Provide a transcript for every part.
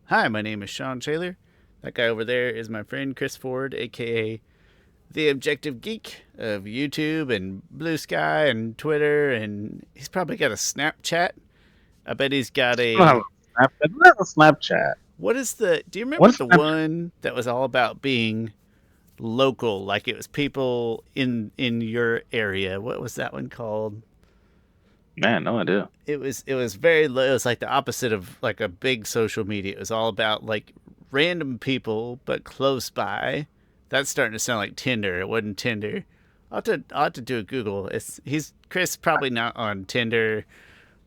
Hi, my name is Sean Taylor. That guy over there is my friend Chris Ford, aka the Objective Geek of YouTube and Blue Sky and Twitter, and he's probably got a Snapchat. I bet he's got I don't have a. a Snapchat. I don't have a Snapchat. What is the. Do you remember What's the Snapchat? one that was all about being local? Like it was people in your area. What was that one called? Man, no idea. It was very low. It was like the opposite of like a big social media. It was all about like random people but close by. That's starting to sound like Tinder. It wasn't Tinder. I'll have to do a Google. He's Chris probably not on Tinder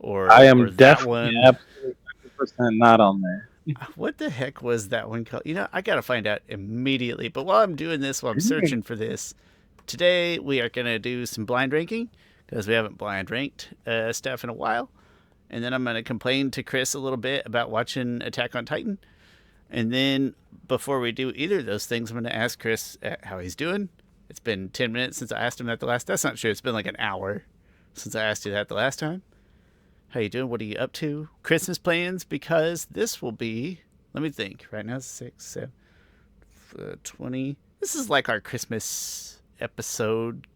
I or am that definitely one. absolutely 100% not on there. What the heck was that one called? I gotta find out immediately. But while I'm doing this, while I'm Dang. searching for this, today we are gonna do some blind ranking because we haven't blind ranked stuff in a while. And then I'm going to complain to Chris a little bit about watching Attack on Titan. And then before we do either of those things, I'm going to ask Chris how he's doing. It's been 10 minutes since I asked him that the last. That's not true. It's been like an hour since I asked you that the last time. How you doing? What are you up to? Christmas plans? Because this will be. Let me think. Right now it's 6, 7, 20. This is like our Christmas episode.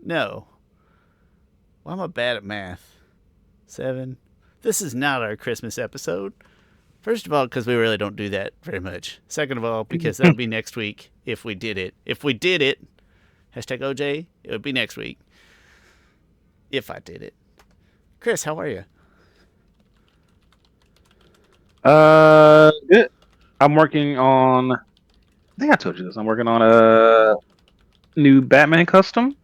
No. Why am I bad at math? 7. This is not our Christmas episode. First of all, because we really don't do that very much. Second of all, because that would be next week if we did it. If we did it, hashtag OJ, it would be next week if I did it. Chris, how are you? Good. I'm working on. I think I told you this. I'm working on a new Batman custom,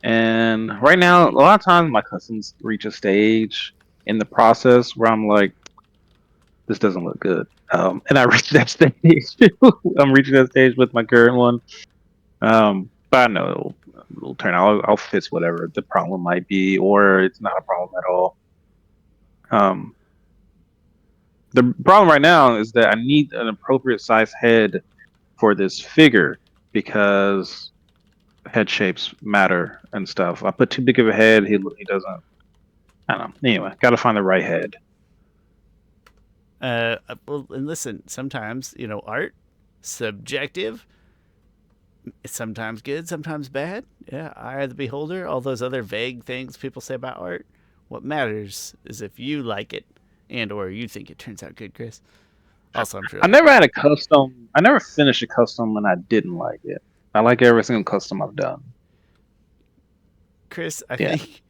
and right now, a lot of times my customs reach a stage in the process where I'm like, this doesn't look good. And I reach that stage. I'm reaching that stage with my current one. But I know it'll turn out. I'll fix whatever the problem might be, or it's not a problem at all. Um, the problem right now is that I need an appropriate size head for this figure because head shapes matter and stuff. I put too big of a head, he doesn't. I don't know. Anyway, got to find the right head. Well, and listen, sometimes, art, subjective, it's sometimes good, sometimes bad. Yeah, eye of the beholder, all those other vague things people say about art. What matters is if you like it and or you think it turns out good, Chris. Also, I'm sure I never had a custom. I never finished a custom and I didn't like it. I like every single custom I've done. Chris, I Yeah. think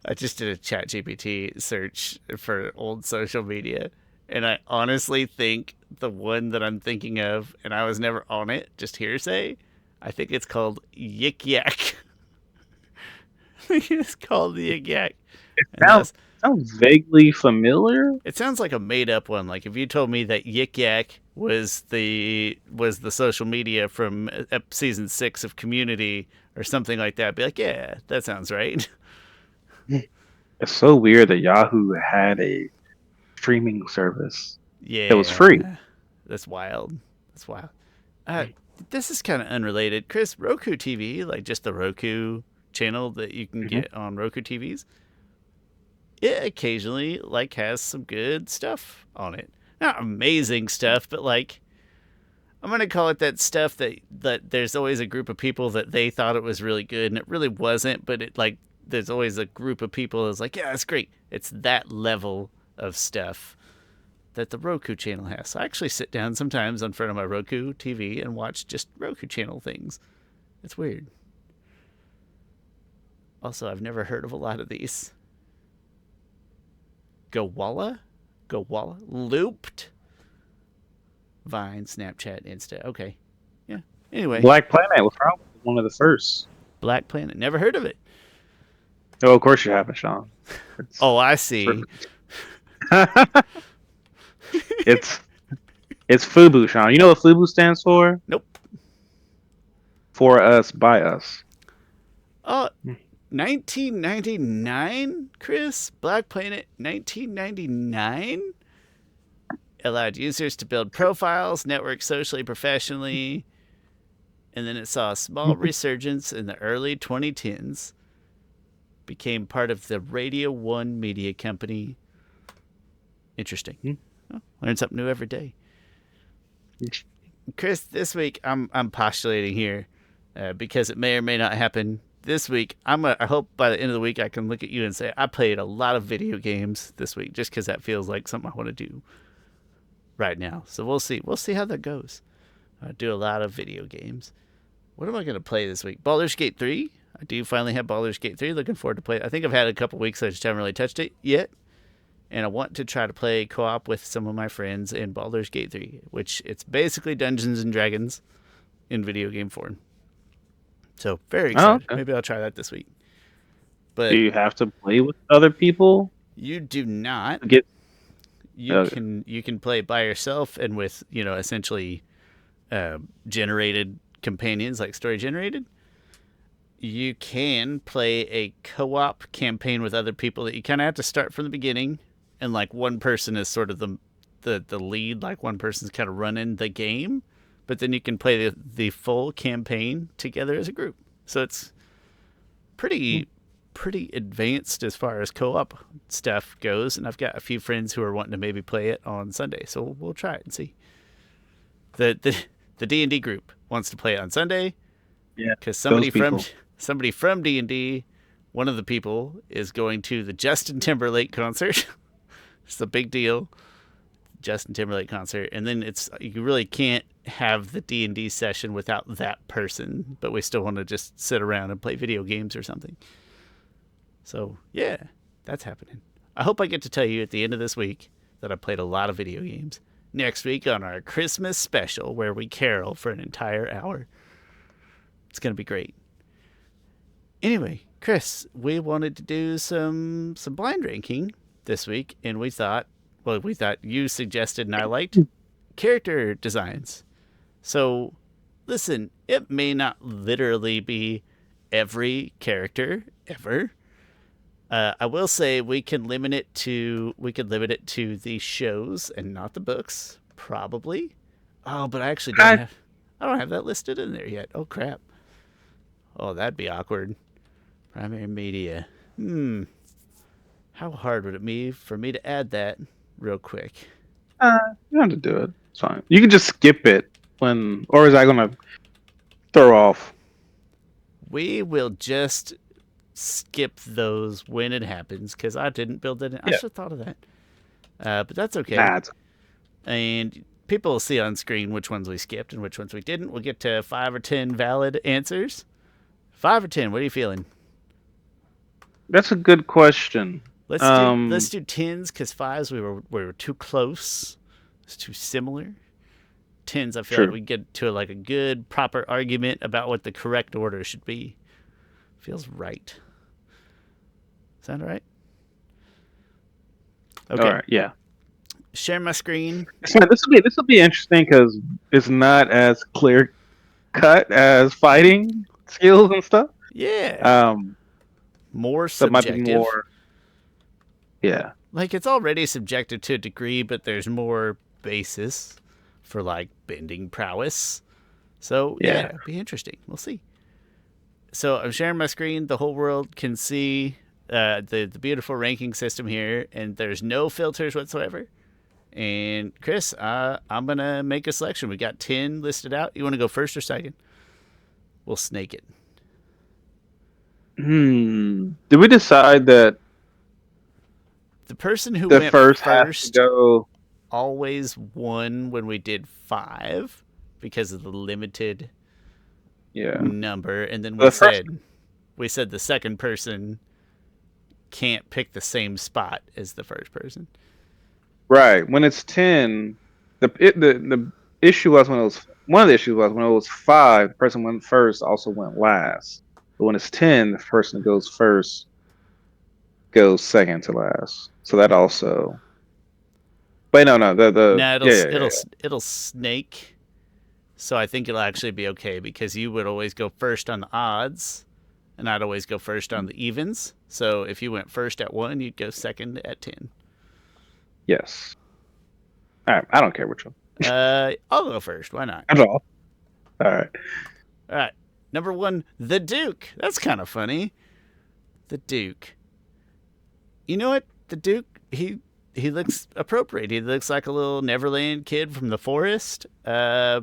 I just did a chat GPT search for old social media. And I honestly think the one that I'm thinking of, and I was never on it, just hearsay, I think it's called Yik Yak. I think it's called the Yik Yak. And Sounds that's sounds vaguely familiar. it sounds like a made up one. Like if you told me that Yik Yak was the social media from season 6 of Community or something like that, I'd be like, yeah, that sounds right. It's so weird that Yahoo had a streaming service that was free. Yeah, that's wild. That's wild. Uh, this is kind of unrelated. Chris, Roku TV, like just the Roku channel that you can Mhm. get on Roku TVs, it occasionally like has some good stuff on it. Not amazing stuff, but like I'm gonna call it that stuff that there's always a group of people that they thought it was really good and it really wasn't, but it like there's always a group of people that's like, yeah, it's great. It's that level of stuff that the Roku channel has. So I actually sit down sometimes in front of my Roku TV and watch just Roku channel things. It's weird. Also, I've never heard of a lot of these. Gowalla? Gowalla? Looped? Vine, Snapchat, Insta. Okay. Yeah. Anyway, Black Planet was probably one of the first. Black Planet. Never heard of it. Oh, of course you haven't, Sean. It's Oh, I for, see. it's it's FUBU, Sean. You know what FUBU stands for? Nope. For us, by us. Oh, 1999, Chris? Black Planet 1999? Allowed users to build profiles, network socially, professionally, and then it saw a small resurgence in the early 2010s. Became part of the Radio 1 media company. Interesting. Learn something new every day. Chris, this week I'm postulating here because it may or may not happen. This week, I hope by the end of the week I can look at you and say I played a lot of video games this week, just because that feels like something I want to do right now. So we'll see. We'll see how that goes. I do a lot of video games. What am I going to play this week? Baldur's Gate 3. I do finally have Baldur's Gate 3. Looking forward to play it. I think I've had a couple weeks. I just haven't really touched it yet. And I want to try to play co-op with some of my friends in Baldur's Gate 3, which it's basically Dungeons and Dragons in video game form. So very excited. Okay. Maybe I'll try that this week. But do you have to play with other people? you do not. You Okay. can play by yourself and with essentially generated companions, like story generated. You can play a co-op campaign with other people that you kind of have to start from the beginning, and like one person is sort of the lead, like one person's kind of running the game, but then you can play the full campaign together as a group. So it's pretty advanced as far as co-op stuff goes, and I've got a few friends who are wanting to maybe play it on Sunday, so we'll try it and see. The D&D group wants to play it on Sunday Yeah. because Those people. somebody from D&D, one of the people, is going to the Justin Timberlake concert. It's a big deal. Justin Timberlake concert, and then you really can't have the D&D session without that person, but we still want to just sit around and play video games or something. So yeah, that's happening. I hope I get to tell you at the end of this week that I played a lot of video games. Next week on our Christmas special, where we carol for an entire hour. It's gonna be great. Anyway, Chris, we wanted to do some blind ranking this week, and we thought you suggested and I liked character designs. So, listen, it may not literally be every character ever. I will say we can limit it to the shows and not the books, probably. Oh, but I actually I don't have that listed in there yet. Oh crap. Oh, that'd be awkward. Primary media. How hard would it be for me to add that real quick? you don't have to do it. It's fine. You can just skip it or is that gonna throw off? We will just skip those when it happens because I didn't build it in. I Yeah. should have thought of that. But that's okay. Nah, And people will see on screen which ones we skipped and which ones we didn't. We'll get to 5 or 10 valid answers. 5 or 10, what are you feeling? that's a good question. Let's do 10s because 5s we were too close. It's too similar. 10s I feel like True. we get to like a good proper argument about what the correct order should be. Feels right. Sound right? Okay. All right. Yeah. Share my screen. So this will be interesting because it's not as clear cut as fighting skills and stuff. Yeah. More So it might be subjective. more. Yeah. Like it's already subjective to a degree, but there's more basis for like bending prowess. So yeah, it'll be interesting. We'll see. So I'm sharing my screen. The whole world can see the beautiful ranking system here, and there's no filters whatsoever. And Chris, I'm gonna make a selection. We got 10 listed out. You want to go first or second? We'll snake it. Did we decide that The person who the went first has to go? always won when we did 5 because of the limited Yeah. number, and then The we said the second person can't pick the same spot as the first person. Right. When it's 10, the issue was when it was one of the issues was when it was 5, the person went first also went last. But when it's 10, the person that goes first goes second to last. So that also. Wait, no. It'll snake. So I think it'll actually be okay because you would always go first on the odds, and I'd always go first on the evens. So if you went first at 1, you'd go second at 10. Yes. All right. I don't care which one. I'll go first. Why not? At all. All right. All right. Number 1, the Duke. That's kind of funny. The Duke. You know what? The Duke, he looks appropriate. He looks like a little Neverland kid from the forest. I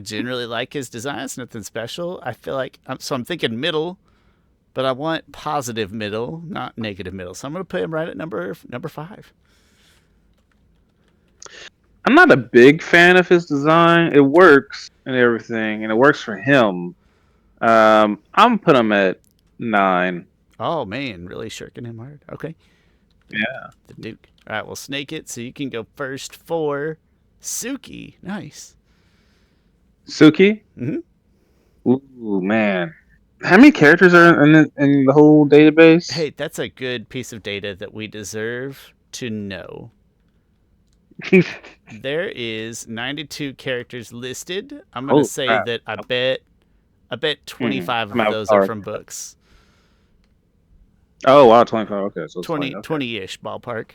generally like his designs. Nothing special. I feel like I'm thinking middle, but I want positive middle, not negative middle. So I'm gonna put him right at number 5. I'm not a big fan of his design. It works and everything, and it works for him. I'm gonna put him at 9. Oh man, really shirking him hard. Okay, Yeah. the Duke. All right, we'll snake it. So you can go first for Suki. Nice. Suki. Mm-hmm. Ooh man, how many characters are in the whole database? Hey, that's a good piece of data that we deserve to know. There is 92 characters listed. I'm gonna Oh say crap! that I bet 25 I'm of out. those are Sorry. from books. Oh wow, 25. Okay, so it's 20. 20 Okay. 20-ish ballpark.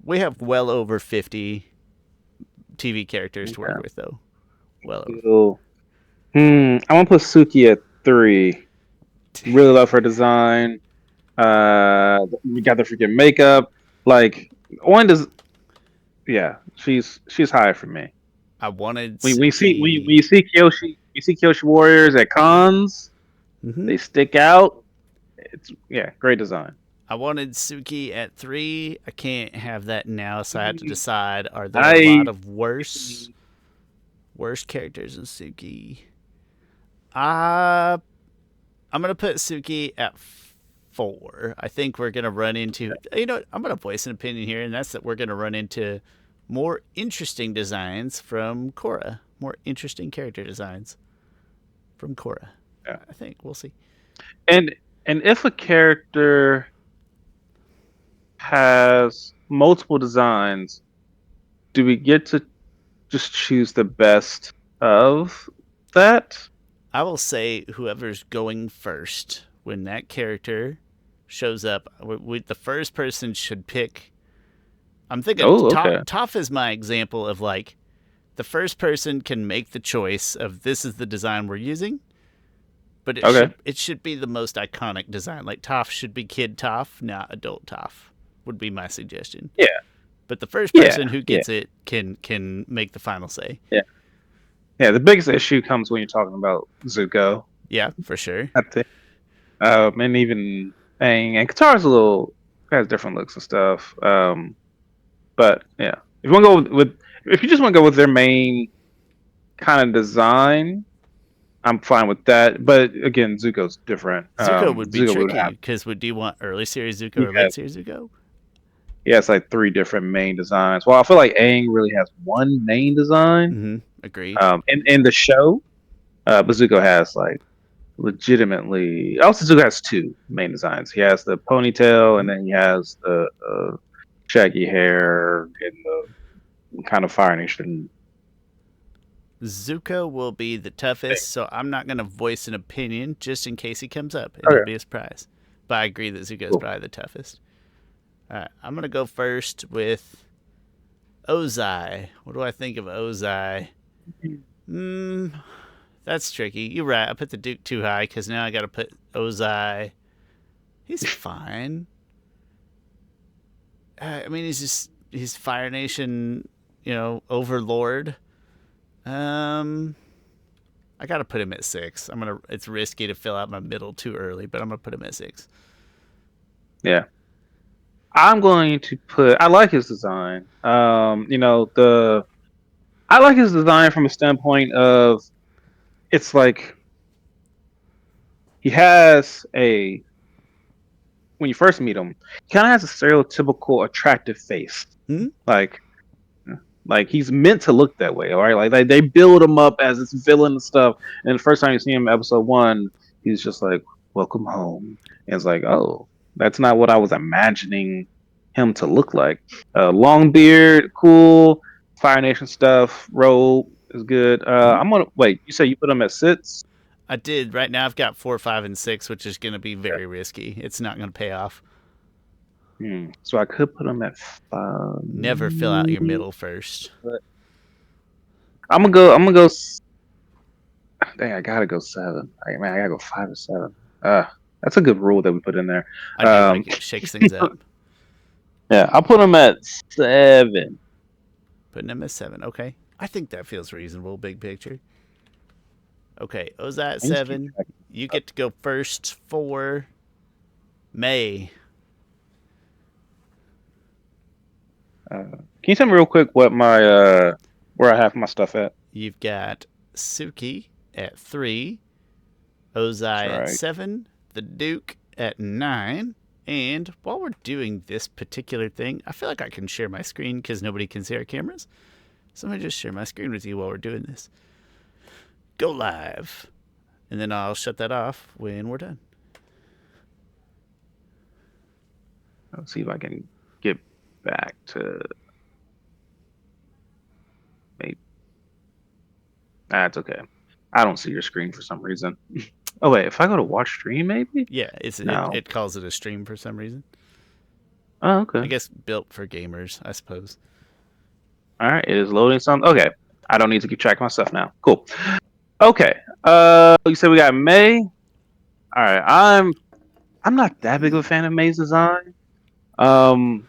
We have well over 50 TV characters to work Okay. with though. Well over. So, I want to put Suki at 3. Really love her design. We got the freaking makeup. Like one does. Yeah, she's high for me. I wanted We see Suki. we see Kyoshi warriors at cons. Hmm. They stick out. It's great design. I wanted Suki at 3. I can't have that now, so I had to decide: are there a lot I of worse characters than Suki? Uh I'm gonna put Suki at 4. I think we're gonna run into. I'm gonna voice an opinion here, and that's that we're gonna run into more interesting designs from Korra. More interesting character designs from Korra. yeah. I think we'll see. and and if a character has multiple designs, do we get to just choose the best of that? I will say whoever's going first when that character shows up, the first person should pick. I'm thinking Oh, okay. Toph is my example of like the first person can make the choice of this is the design we're using, but Okay. it should be the most iconic design. Like Toph should be Kid Toph, not Adult Toph. Would be my suggestion. Yeah. But the first Yeah. person who Yeah. gets it can make the final say. Yeah. Yeah. The biggest issue comes when you're talking about Zuko. Yeah, for sure. I think. And even Aang and Katara's a little has different looks and stuff. But yeah, if you want to go if you just want to go with their main kind of design, I'm fine with that. But again, Zuko's different. Zuko would be Zuko would tricky have because do you want early series Zuko he or late has series Zuko? he has like 3 different main designs. Well, I feel like Aang really has one main design. Mm-hmm. Agreed. In the show, but Zuko has like legitimately. Also, Zuko has 2 main designs. He has the ponytail, and then he has the shaggy hair and the kind of Fire Nation. Zuko will be the toughest, so I'm not going to voice an opinion just in case he comes up. It'll Okay, be a surprise. But I agree that Zuko is cool. probably the toughest. All right, I'm going to go first with Ozai. What do I think of Ozai? That's tricky. You're right. I put the Duke too high because now I got to put Ozai. He's fine. I mean, he's Fire Nation, overlord. I gotta put him at 6. It's risky to fill out my middle too early, but I'm gonna put him at 6. Yeah, I'm going to put. I like his design. I like his design from a standpoint of it's like he has a when you first meet him, he kind of has a stereotypical attractive face. Hmm? Like he's meant to look that way, all right? Like they build him up as this villain and stuff. And the first time you see him, in episode 1, he's just like, "Welcome home." And it's like, oh, that's not what I was imagining him to look like. Long beard, cool. Fire Nation stuff. Robe is good. Hmm? I'm gonna wait. You say you put him at 6? I did. Right now I've got 4, 5, and 6, which is gonna be very risky. It's not gonna pay off. So I could put him at 5. Never fill out your middle first. But I'm gonna go. Dang, I gotta go 7. I gotta go 5 or 7. That's a good rule that we put in there. I do like it. Shakes things up. Yeah, I'll put him at 7. Putting him at 7. Okay. I think that feels reasonable, big picture. Okay, Ozai at I just keep 7. track. You get to go first for May. Can you tell me real quick what my where I have my stuff at? You've got Suki at 3, That's Ozai at right. 7, the Duke at 9. And while we're doing this particular thing, I feel like I can share my screen because nobody can see our cameras. So I'm going to just share my screen with you while we're doing this. Go live. And then I'll shut that off when we're done. Let's see if I can get back to maybe. That's okay. I don't see your screen for some reason. Oh wait, if I go to watch stream, maybe? Yeah, it No. calls it a stream for some reason. Oh, okay. I guess built for gamers, I suppose. All right, it is loading some. Okay, I don't need to keep track of my stuff now. Cool. Okay. You said we got May. All right. I'm not that big of a fan of May's design. Um,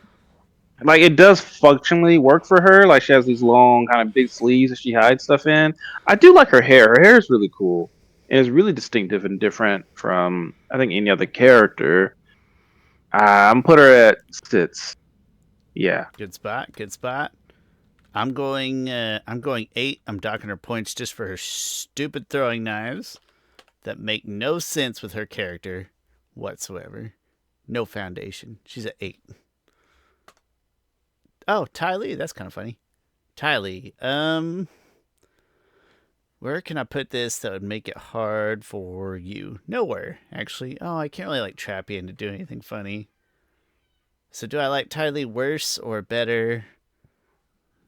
like it does functionally work for her. Like she has these long, kind of big sleeves that she hides stuff in. I do like her hair. Her hair is really cool. And it's really distinctive and different from I think any other character. I'm put her at 6. Yeah. Good spot. Good spot. I'm going. I'm going 8. I'm docking her points just for her stupid throwing knives that make no sense with her character whatsoever. No foundation. She's at 8. Oh, Ty Lee. That's kind of funny. Ty Lee. Where can I put this that would make it hard for you? Nowhere, actually. Oh, I can't really like trap you into doing anything funny. So do I like Ty Lee worse or better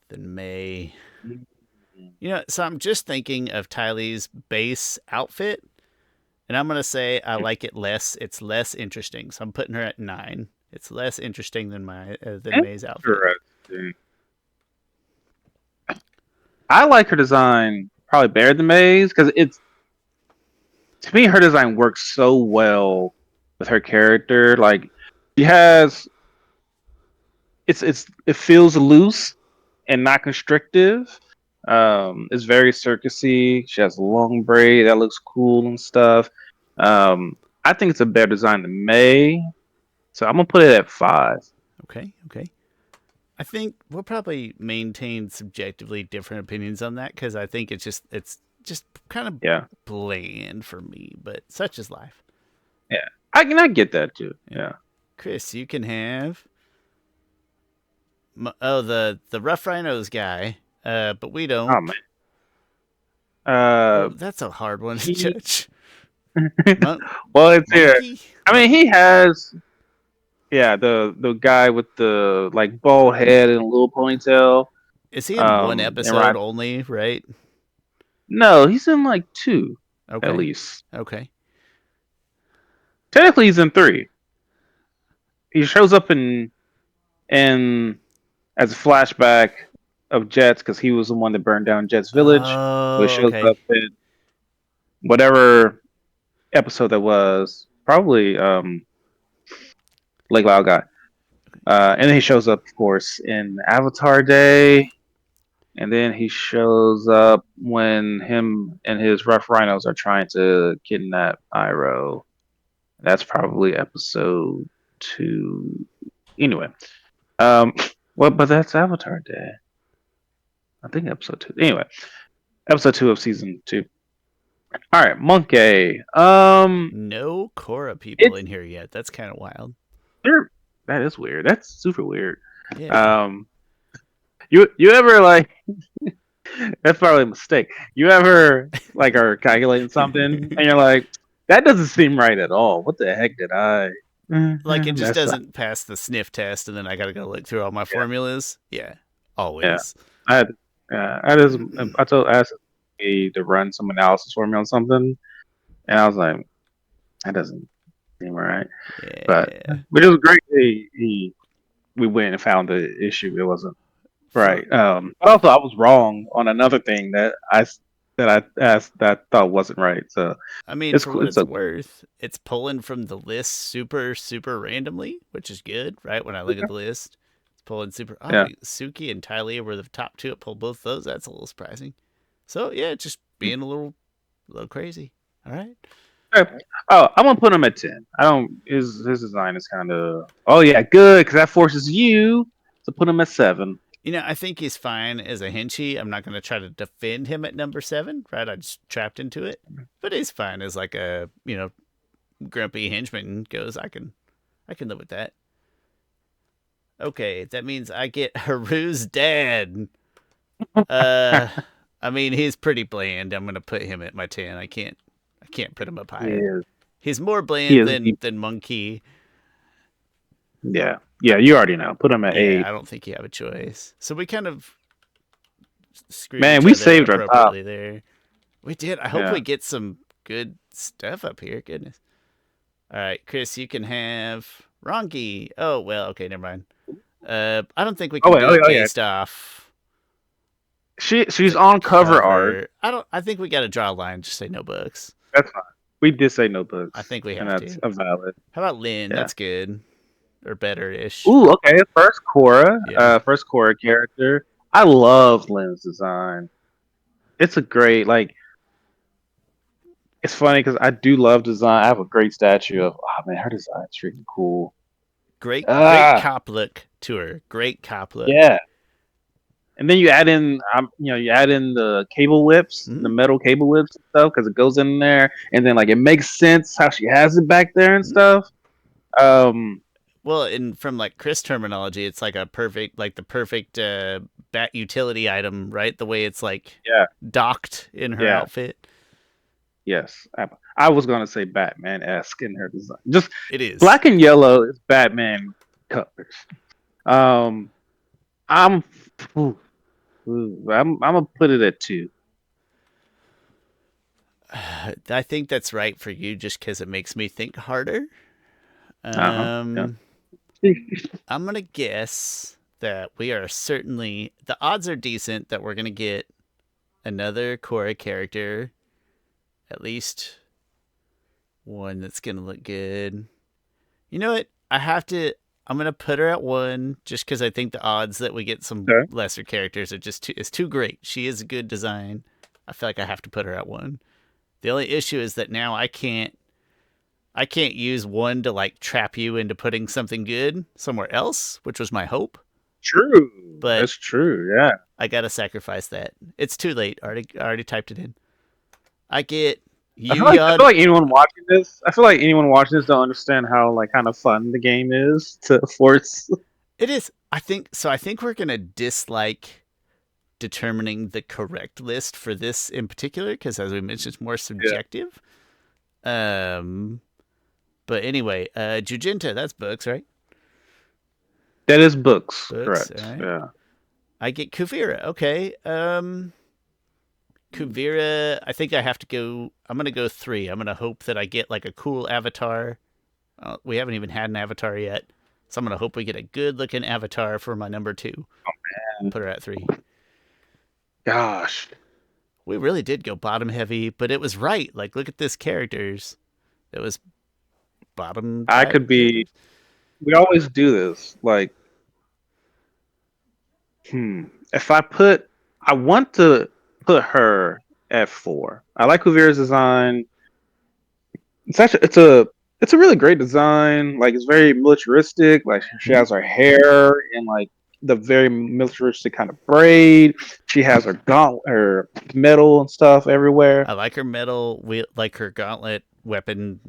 than May? You know, so I'm just thinking of Ty Lee's base outfit, and I'm gonna say I like it less. It's less interesting, so I'm putting her at 9. It's less interesting than May's outfit. Interesting. I like her design probably better than May's because it's to me her design works so well with her character. Like she has it feels loose and not constrictive. It's very circusy. She has a long braid that looks cool and stuff. Um, I think it's a better design than May, so I'm gonna put it at 5. Okay, okay. I think we'll probably maintain subjectively different opinions on that because I think it's just kind of Yeah, bland for me, but such is life. yeah. I get that too. Yeah. Yeah. Chris, you can have the Rough Rhinos guy, but we Oh don't. man. Oh, Uh, that's a hard one to he. judge. Well, it's here. Monkey? I mean, he has. Yeah, the guy with the like bald head and a little ponytail. Is he in one And episode right. only? Right? No, he's in like 2 at Okay. least. Okay. Technically, he's in 3. He shows up in as a flashback of Jets because he was the one that burned down Jets Village. So he Oh, shows okay. up in whatever episode that was, probably Lake Loud guy. And then he shows up, of course, in Avatar Day. And then he shows up when him and his Rough Rhinos are trying to kidnap Iroh. That's probably episode 2. Anyway, um, well, but that's Avatar Day. I think episode 2. Anyway, episode 2 of season 2. All right, Monkey. No Korra people It's in here yet. That's kind of wild. that is weird. That's super weird. Yeah. Um, you ever like that's probably a mistake. You ever like are calculating something and you're like, that doesn't seem right at all. What the heck did I Like it just mess up? doesn't pass the sniff test, and then I gotta go look through all my Yeah, formulas. Yeah, yeah. always. I had, I just I asked me to run some analysis for me on something, and I was like, that doesn't seem right. But Yeah. it was great. We went and found the issue. It wasn't For right. But also I was wrong on another thing that I asked that I thought wasn't right. So I mean, it's for cool. what It's it's okay. worth, it's pulling from the list super randomly, which is good, right? When I look at the list. Pulling super. Oh, Yeah. Suki and Tylia were the top two. It pulled both those. That's a little surprising. So yeah, just being a little crazy. All right. Okay. Oh, I'm gonna put him at 10. I don't. His design is kind of. Oh yeah, good because that forces you to put him at 7. I think he's fine as a Henchy. I'm not going to try to defend him at number 7, right? I just trapped into it. But he's fine as like a, grumpy henchman goes. I can live with that. Okay, that means I get Haru's dad. Uh I mean, he's pretty bland. I'm going to put him at my 10. I can't put him up He higher. is. He's more He bland is. than Monkey. Yeah. Yeah. You already know. Put him at Yeah, 8. I don't think you have a choice. So we kind of screwed Man, each we other saved our top. appropriately there. We did. I hope Yeah. we get some good stuff up here. Goodness. All right, Chris, you can have Rongi. Oh well, okay, never mind. I don't think we Oh can wait. do Oh, it oh yeah. based off She's the on cover art. cover. I think we got to draw a line. Just say no books. That's fine. We did say no I books, think we and have that's to. a valid. How about Lynn? Yeah. That's good or better-ish. Ooh. Okay. First Korra. Yeah. First Korra character. I love Lynn's design. It's a great like. It's funny because I do love design. I have a great statue of. Oh man, her design is freaking cool. Great Ah, cop look to her. Great cop look. yeah. And then you add in, you add in the cable whips, the Mm-hmm. metal cable whips and stuff, because it goes in there, and then like it makes sense how she has it back there and Mm-hmm. stuff. Um, Well, in from like Chris terminology, it's like the perfect bat utility item, right? The way it's like yeah, docked in her yeah, outfit. yes. I was gonna say Batman esque in her design. Just It is. black and yellow is Batman colors. Um, I'm, ooh, I'm gonna put it at 2. I think that's right for you, just because it makes me think harder. Uh huh. Yeah. Um, I'm gonna guess that we are certainly the odds are decent that we're gonna get another Korra character, at least one that's gonna look good. You know what? I have to. I'm gonna put her at 1 just because I think the odds that we get some Okay. lesser characters are just too. It's too great. She is a good design. I feel like I have to put her at 1. The only issue is that now I can't. I can't use 1 to like trap you into putting something good somewhere else, which was my hope. True. But That's true. Yeah. I gotta sacrifice that. It's too late. I already typed it in. I get I Yuyeon. feel like anyone watching this, I feel like anyone watching this don't understand how like kind of fun the game is to force. It is. I think so. I think we're gonna dislike determining the correct list for this in particular because, as we mentioned, it's more Yeah, subjective. Um, but anyway, Jujinta, that's books, right? that is books, Books, all correct? right. Yeah. I get Kuvira. Okay. Kuvira, I think I have to go. I'm gonna go 3. I'm gonna hope that I get like a cool avatar. We haven't even had an avatar yet, so I'm gonna hope we get a good looking avatar for my number 2. Put her at 3. Gosh, We really did go bottom heavy, but it was right. Like, look at this characters. It was bottom I type could be. characters. We always do this. Like, if I want to put her at 4. I like Kuvira's design. It's a really great design. Like it's very militaristic. Like she Hmm. has her hair in like the very militaristic kind of braid. She has her metal and stuff everywhere. I like her metal, like her gauntlet weapon,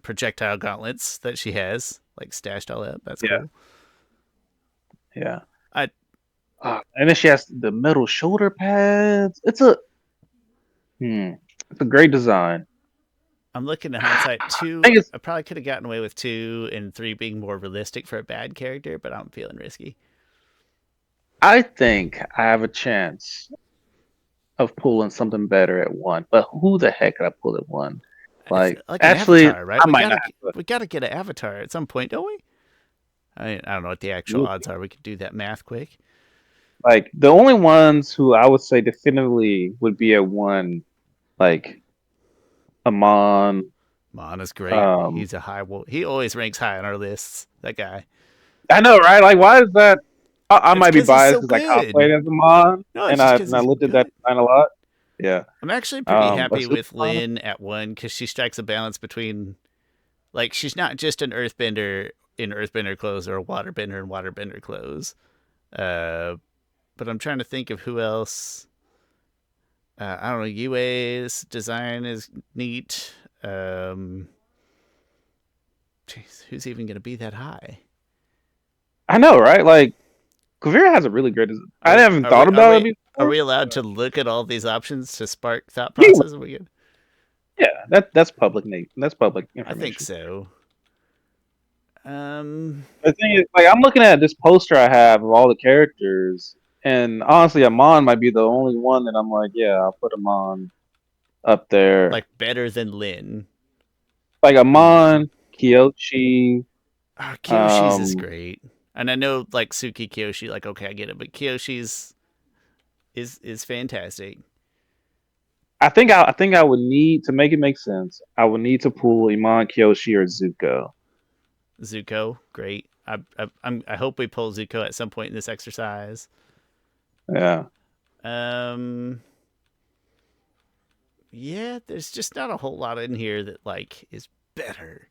projectile gauntlets that she has, like stashed all up. That's Yeah, cool. yeah. I And then she has the metal shoulder pads. It's a great design. I'm looking at hindsight. I 2, think it's. I probably could have gotten away with 2 and 3 being more realistic for a bad character, but I'm feeling risky. I think I have a chance of pulling something better at 1. But who the heck could I pull at 1? It's Like like an actually, avatar, right? I We might gotta not have we gotta get an avatar at some point, don't we? I don't know what the actual to. odds are. We could do that math quick. Like the only ones who I would say definitively would be at 1, like Amon. Mon is great. Um, He's a high. He always ranks high on our lists. That guy. I know, right? Like, why is that? I It's might be because he's biased so because I good. cosplayed as a Mon, No, it's and just I because and I he's looked at that good. design a lot. Yeah. I'm actually pretty But happy with Super Lynn at 1 because she strikes a balance between, like, she's not just an earthbender in earthbender clothes or a waterbender in waterbender clothes. Uh, but I'm trying to think of who else. I don't know. UA's design is neat. Jeez, who's even going to be that high? I know, right? Like Kuvira has a really great design. I Are haven't are we thought are about it we are before. we allowed to But look at all these options to spark thought yeah, process? Are we good? yeah, that's public, Nate. That's public I think information. so. Um, The thing is, like, I'm looking at this poster I have of all the characters, and honestly, Amon might be the only one that I'm like, yeah, I'll put Amon up there. like better than Lin. Like Amon. Amon, Kyoshi, Oh, Kyoshi's is um, great. And I know like Suki Kyoshi, like okay, I get it, but Kyoshi's is fantastic. I think I would need to make it make sense. I would need to pull Iman, Kyoshi, or Zuko. Zuko, great. I hope we pull Zuko at some point in this exercise. Yeah. Um, yeah, there's just not a whole lot in here that like is better.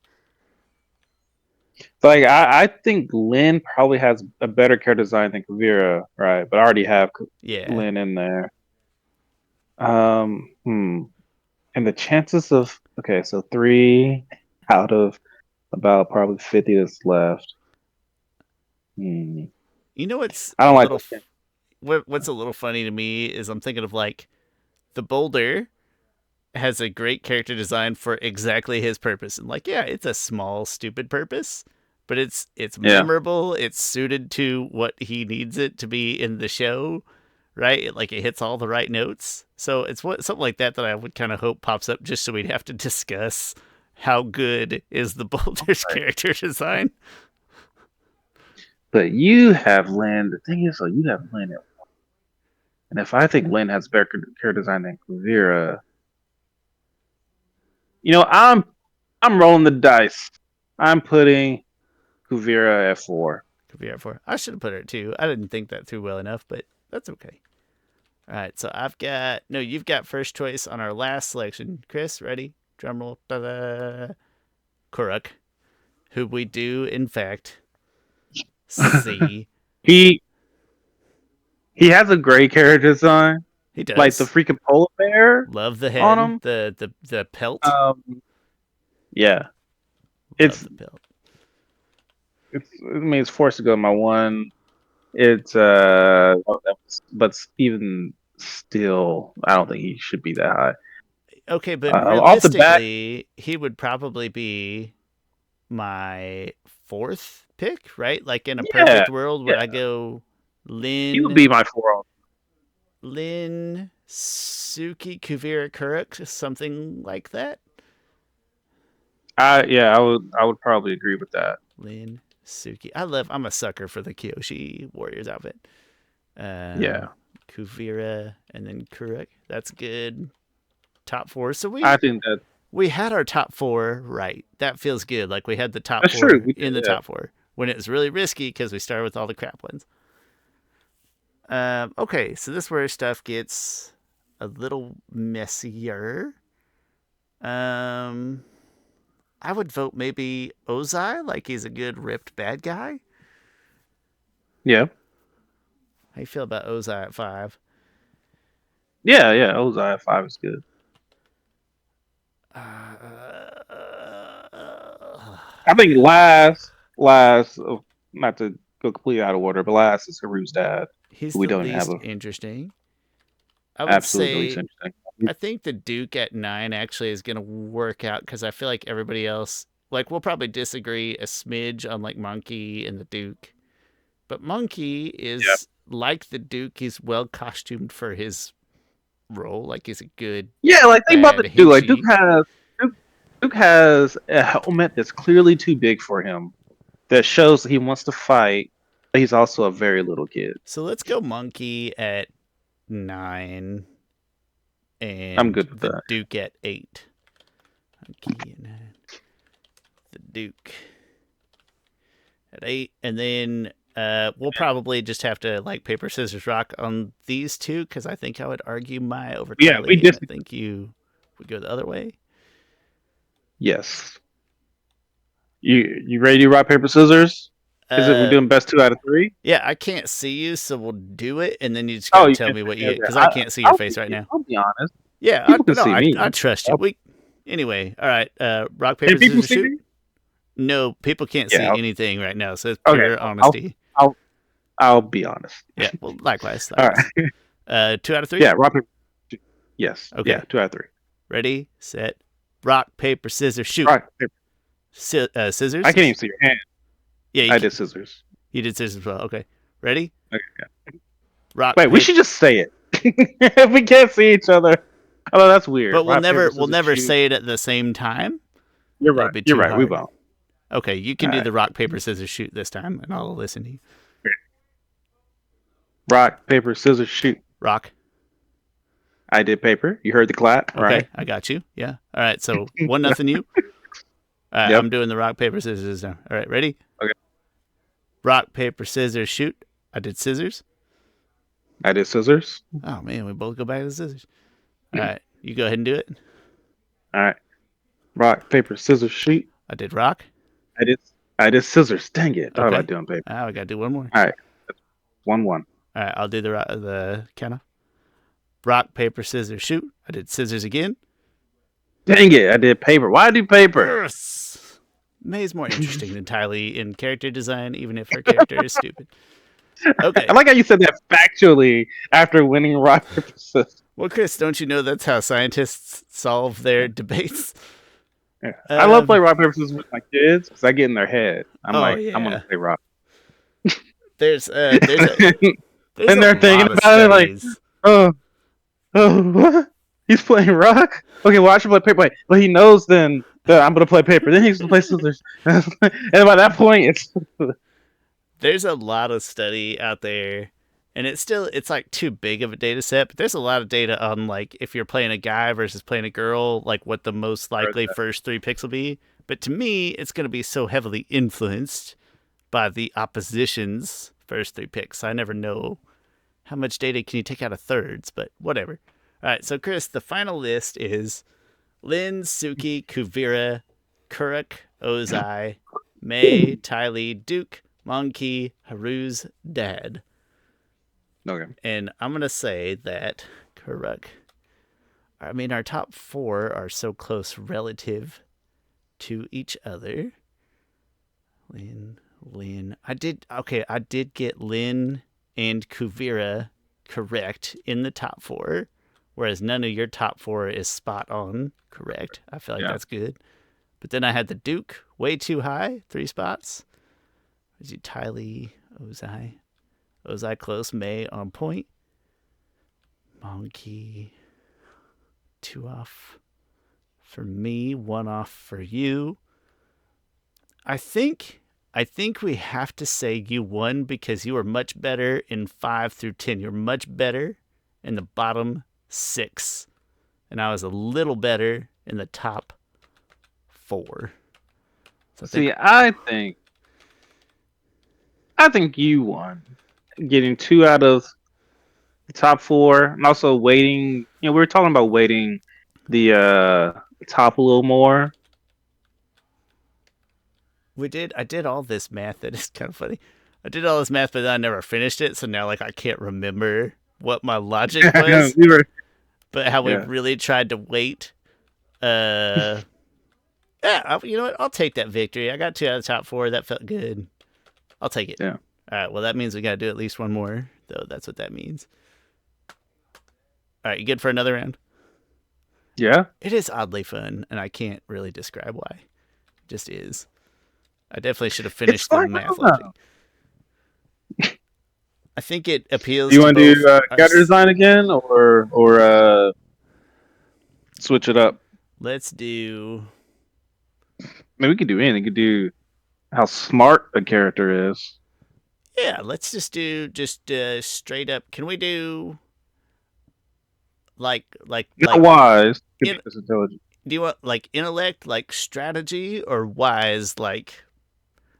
So like I think Lynn probably has a better character design than Kuvira, right? But I already have Yeah, Lynn in there. Hmm. And the chances of okay, so 3 out of about probably 50 that's left. Hmm. you know what's I a don't like little looking. what's a little funny to me is I'm thinking of like the boulder has a great character design for exactly his purpose. And like, yeah, it's a small, stupid purpose, but it's Yeah. memorable. It's suited to what he needs it to be in the show, right? Like it hits all the right notes. So it's what something like that that I would kind of hope pops up just so we'd have to discuss how good is the Boulder's Right. character design. But you have Lynn. The thing is, though, you have Lynn at one. And if I think Lynn has better character design than Kuvira, I'm rolling the dice. I'm putting Kuvira at 4. Could be R4. I should have put it at 2. I didn't think that through well enough, but that's okay. All right, so you've got first choice on our last selection. Chris, ready? Drum roll. Ta-da. Koruk, who we do, in fact, see. he he has a great character design, He like the does. freaking polar bear Love the on head, him. the pelt. Um, yeah, Love it's the pelt. I mean it's forced to go to my one. It's but even still, I don't think he should be that high. Okay, but Off the bat, realistically, he would probably be my fourth pick, right? Like in a yeah, perfect world, would yeah, I go he would Lin, be my 4. Suki, Kuvira, Kuruk, something like that? I would probably agree with that. Lin, Suki. I'm a sucker for the Kyoshi Warriors outfit. Yeah, Um, Kuvira and then Kuruk. That's good. Top 4. So I think that we had our top 4 right. That feels good. Like we had the top that's true. 4 We did, in the yeah. top 4 when it was really risky because we started with all the crap ones. Okay, so this is where stuff gets a little messier. Um, I would vote maybe Ozai, like he's a good ripped bad guy. Yeah, How you feel about Ozai at 5? yeah. Ozai at 5 is good. I think last, not to go completely out of order, but last is Haru's dad, He's who we the don't have least a interesting. I would absolutely least say interesting. I think the Duke at 9 actually is going to work out because I feel like everybody else, like, we'll probably disagree a smidge on, like, Monkey and the Duke. But Monkey Yeah, is like the Duke. He's well costumed for his role. Like, he's a good, yeah. Like think about bad the Duke. Like Heishi. Duke has a helmet that's clearly too big for him. That shows that he wants to fight, but he's also a very little kid. So let's go Monkey at 9 I'm and good with the that. Duke at 8. Monkey at 9. The Duke at 8. And then We'll probably just have to like paper scissors rock on these two because I think I would argue my over Yeah, we Kylie, and I just think you would go the other way. yes. You ready to rock paper scissors? Is it we're Uh, doing best two out of three? yeah, I can't see you, so we'll do it, and then you just Oh, gotta you tell can me what say you that. because I can't see your I'll face right now. I'll be honest. Yeah, People can no, see I me. trust you. Anyway, all right. Rock Can paper people scissors see shoot. me? No, people can't Yeah. see anything right now, so it's Okay. pure honesty. I'll I'll be honest. Yeah, well, likewise, All likewise. right. 2 out of 3. Yeah. Rock paper. Yes. Yeah. Okay, 2 out of 3. ready, set, rock paper scissors shoot. Rock paper. I Scissors. can't even see your hand. Yeah, I did scissors. you did scissors as well. Okay, ready, Okay. Yeah. rock Wait, we paper. should just say it. If we can't see each other. Oh, that's weird. But Rock paper we'll scissors never shoot. say it at the same time. You're That'd right. be You're too right. We hard. won't. Okay, you All can do right. the rock paper scissors shoot this time, and I'll listen to you. Rock paper scissors shoot. Rock. I did paper. You heard the clap, Okay, right? I got you. Yeah. All right. So 1-0 you. All right, Yep. I'm doing the rock paper scissors now. All right, ready? Okay. Rock paper scissors shoot. I did scissors. I did scissors. Oh man, we both go back to the scissors. All right, you go ahead and do it. All right. Rock paper scissors shoot. I did rock. I did. I did scissors. Dang it! Thought Okay. about doing paper. Now I gotta do one more. All right. 1-1. All right, I'll do the count. Rock paper scissors shoot. I did scissors again. Dang it! I did paper. Why do paper? Yes. May's more interesting than Tylee in character design, even if her character is stupid. Okay. I like how you said that factually after winning rock paper scissors. Well, Chris, don't you know that's how scientists solve their debates? Yeah. I love playing rock paper scissors with my kids because I get in their head. I'm I'm gonna play rock. There's and a they're thinking lot of about it like, studies. oh, what? He's playing rock? Okay, well, I should play paper. Wait, but he knows then that I'm going to play paper. Then he's going to play scissors. And by that point, it's... There's a lot of study out there, and it's like too big of a data set, but there's a lot of data on, like, if you're playing a guy versus playing a girl, like, what the most likely first 3 picks will be. But to me, it's going to be so heavily influenced by the opposition's first 3 picks. I never know how much data can you take out of thirds, but whatever. All right, so Chris, the final list is Lin, Suki, Kuvira, Kuruk, Ozai, May, Tylee, Duke, Monkey, Haru's dad. Okay. And I'm going to say that Kuruk, I mean, our top 4 are so close relative to each other. Lin. I did get Lin and Kuvira correct in the top 4. Whereas none of your top 4 is spot on correct. I feel like that's good. But then I had the Duke way too high, 3 spots. Tylee, Ozai close, May on point. Monkey, 2 off for me, 1 off for you. I think we have to say you won because you were much better in 5 through 10. You're much better in the bottom 6, and I was a little better in the top 4. So I think you won, getting 2 out of the top 4, and also weighting. We were talking about weighting the top a little more. I did all this math. That is kind of funny. I did all this math, but then I never finished it. So now, like, I can't remember what my logic was. But how we really tried to weight. Yeah, you know what? I'll take that victory. I got 2 out of the top 4. That felt good. I'll take it. Yeah. All right. Well, that means we got to do at least one more, though. That's what that means. All right. You good for another round? Yeah. It is oddly fun, and I can't really describe why. It just is. I definitely should have finished the math logic. I think it appeals to you want to do character us. design again, or switch it up? Let's do... Maybe we could do anything. We could do how smart a character is. Yeah, let's just do straight up. Can we do like Not wise. It's intelligent. do you want like intellect, like strategy, or wise, like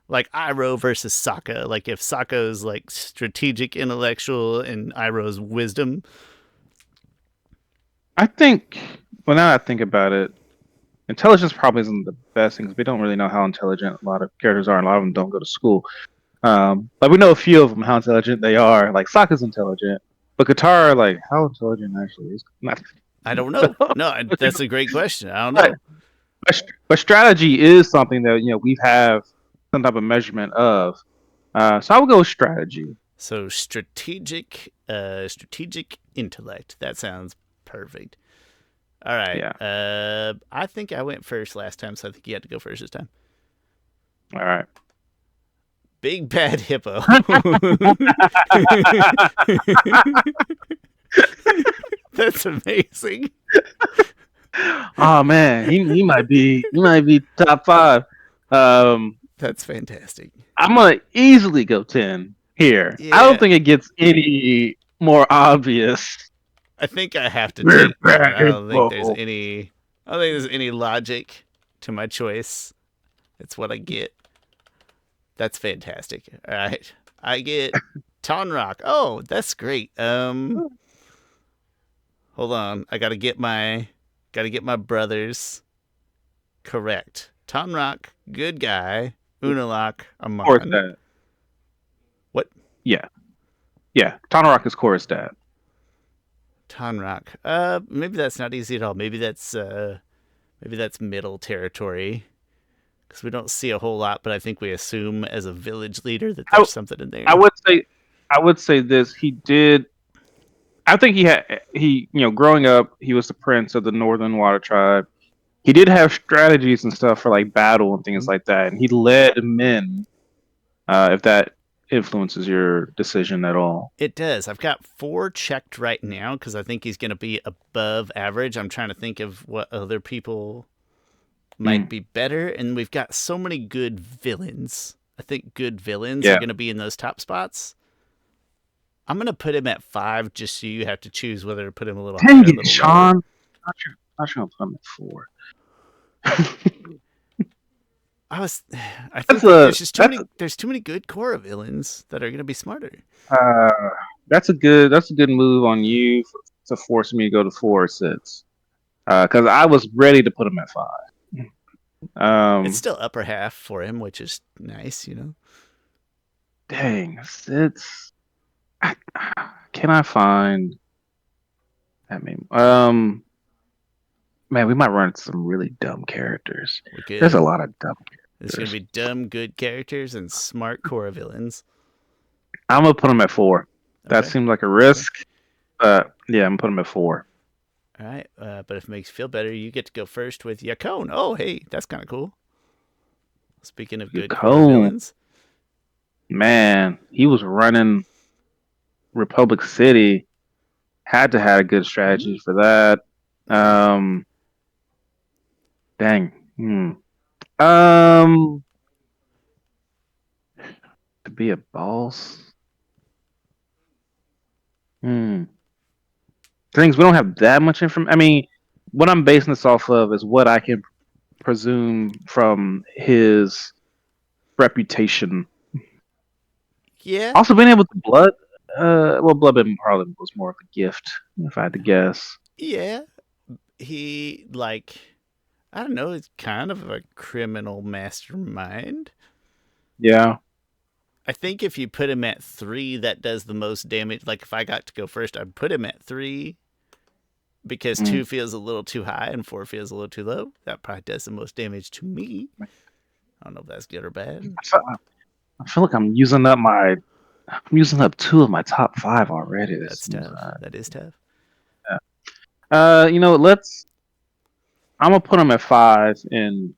Like Iroh versus Sokka. Like if Sokka's like strategic, intellectual, and Iroh's wisdom. I think, well, now that I think about it, intelligence probably isn't the best thing because we don't really know how intelligent a lot of characters are, and a lot of them don't go to school. Like we know a few of them how intelligent they are. Like Sokka's intelligent, but Katara, like how intelligent actually is not. I don't know. No, that's a great question. I don't but, know. but strategy is something that we have some type of measurement of. So I would go with strategy. So strategic intellect. That sounds perfect. All right. Yeah. I think I went first last time, so I think you had to go first this time. All right. Big bad hippo. That's amazing. Oh man, he might be top five. Um, That's fantastic. I'm gonna easily go 10 here. I don't Yeah, think it gets any more obvious. I think I have to Big take that one. bad I don't think there's hippo. any. I don't think there's any logic to my choice. It's what I get. That's fantastic. All right, I get Tonrock. Oh, that's great. Hold on. I gotta get my brothers correct. Tonrock, good guy. Unalak, Chorus Amon. dad. What? Yeah, yeah. Tanarock is chorus dad. Tonrock. Maybe that's not easy at all. Maybe that's middle territory because we don't see a whole lot, but I think we assume as a village leader that I, there's something in I there. would say, I would say this. He did. I think growing up, he was the prince of the Northern Water Tribe. He did have strategies and stuff for like battle and things like that, and he led men. If that influences your decision at all. It does. I've got 4 checked right now because I think he's going to be above average. I'm trying to think of what other people might Mm, be better, and we've got so many good villains. I think good villains are yeah. going to be in those top spots. I'm going to put him at 5 just so you have to choose whether to put him a little Dang higher or a it, little lower. Sean. Not sure I'm putting him at 4. I that's think that a there's just that's there's too many good Korra villains that are going to be smarter. uh that's a good move on you to force me to go to 4 or 6. Because I was ready to put him at 5. It's Um, still upper half for him, which is nice. dang, 6. I, can I find? I mean, man, we might run into some really dumb characters. We There's a could. lot of dumb There's going to characters. be dumb good characters and smart Korra villains. I'm gonna put him at 4. That Okay. seems like a Okay. risk. Yeah, I'm gonna put him at 4. All right. But if it makes you feel better, you get to go first with Yakone. Oh, hey, that's kind of cool. Speaking of good Korra Cone, villains, man, he was running Republic City. Had to have a good strategy for that. yeah, Um, dang. Um, to be a boss. Hmm. Things we don't have that much information. I mean, what I'm basing this off of is what I can presume from his reputation. yeah, Also, being able to blood. Well, blood probably was more of a gift, if I had to guess. yeah. He I don't know. He's kind of a criminal mastermind. Yeah. I think if you put him at 3, that does the most damage. Like if I got to go first, I'd put him at 3 because Mm. 2 feels a little too high and 4 feels a little too low. That probably does the most damage to me. I don't know if that's good or bad. I feel like I'm using up 2 of my top 5 already. This That's seems tough. That is tough. yeah. Let's. I'm gonna put him at 5, and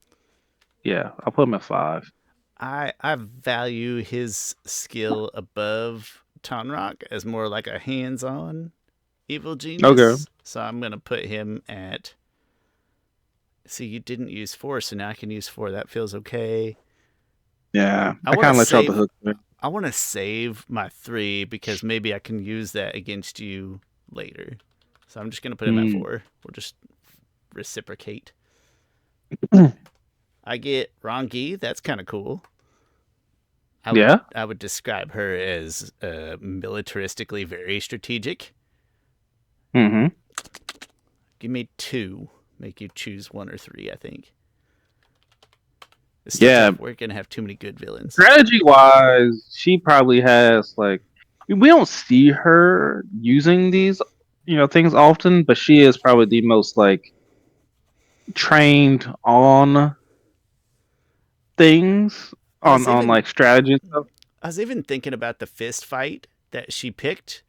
yeah, I'll put him at 5. I value his skill above Tonrock as more like a hands-on evil Okay. genius. So I'm gonna put him at. See, you didn't use 4, so now I can use 4. That feels okay. Yeah, I I want kind to of let you off the save. hook there. I want to save my 3 because maybe I can use that against you later. So I'm just gonna put him at Mm. 4. We'll just reciprocate. I get Rongi. That's kind of cool. Yeah. I would describe her as militaristically very strategic. Mm-hmm. Give me 2. Make you choose 1 or 3, I think. It's still Yeah. tough. We're going to have too many good villains. Strategy wise, she probably has like we don't see her using these things often, but she is probably the most like trained on things I was on even like strategy and stuff. I was even thinking about the fist fight that she picked,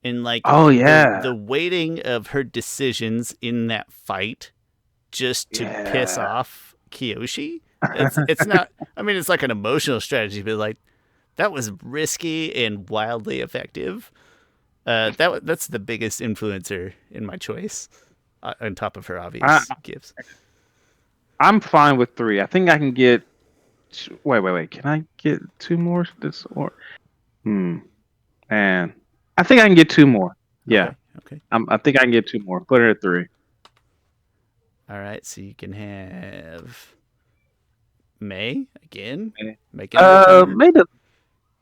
and like Oh the yeah. weighting of her decisions in that fight just to piss Yeah. off Kyoshi. It's not. I mean, it's like an emotional strategy, but like that was risky and wildly effective. That's the biggest influencer in my choice, on top of her I obvious gifts. I'm fine with 3. I think I can get wait. Can I get 2 more this or man. I think I can get 2 more. Yeah. Okay, okay, I think I can get 2 more. Put her at 3. all right. So you can have May again, Okay. making a return. Maybe.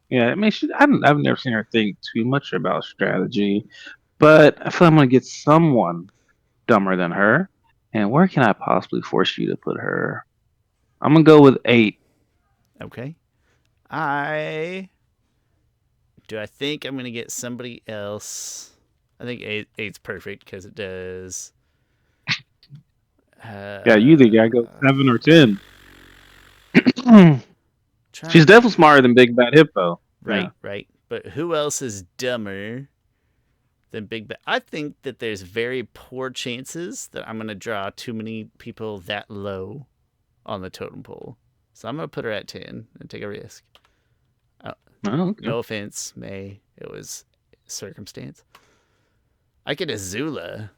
Yeah, I mean, I've never seen her think too much about strategy, but I feel I'm gonna get someone dumber than her. And where can I possibly force you to put her? I'm gonna go with 8. Okay. I I think I'm gonna get somebody else. I think eight's perfect because it does. Yeah, you either gotta go Uh, 7 or 10. trying She's to definitely think. smarter than Big Bad Hippo. Yeah. Right, right. But who else is dumber than Big Bad? I think that there's very poor chances that I'm gonna draw too many people that low on the totem pole. So I'm gonna put her at 10 and take a risk. Uh, Oh, okay. no offense, May. It was circumstance. I get Azula.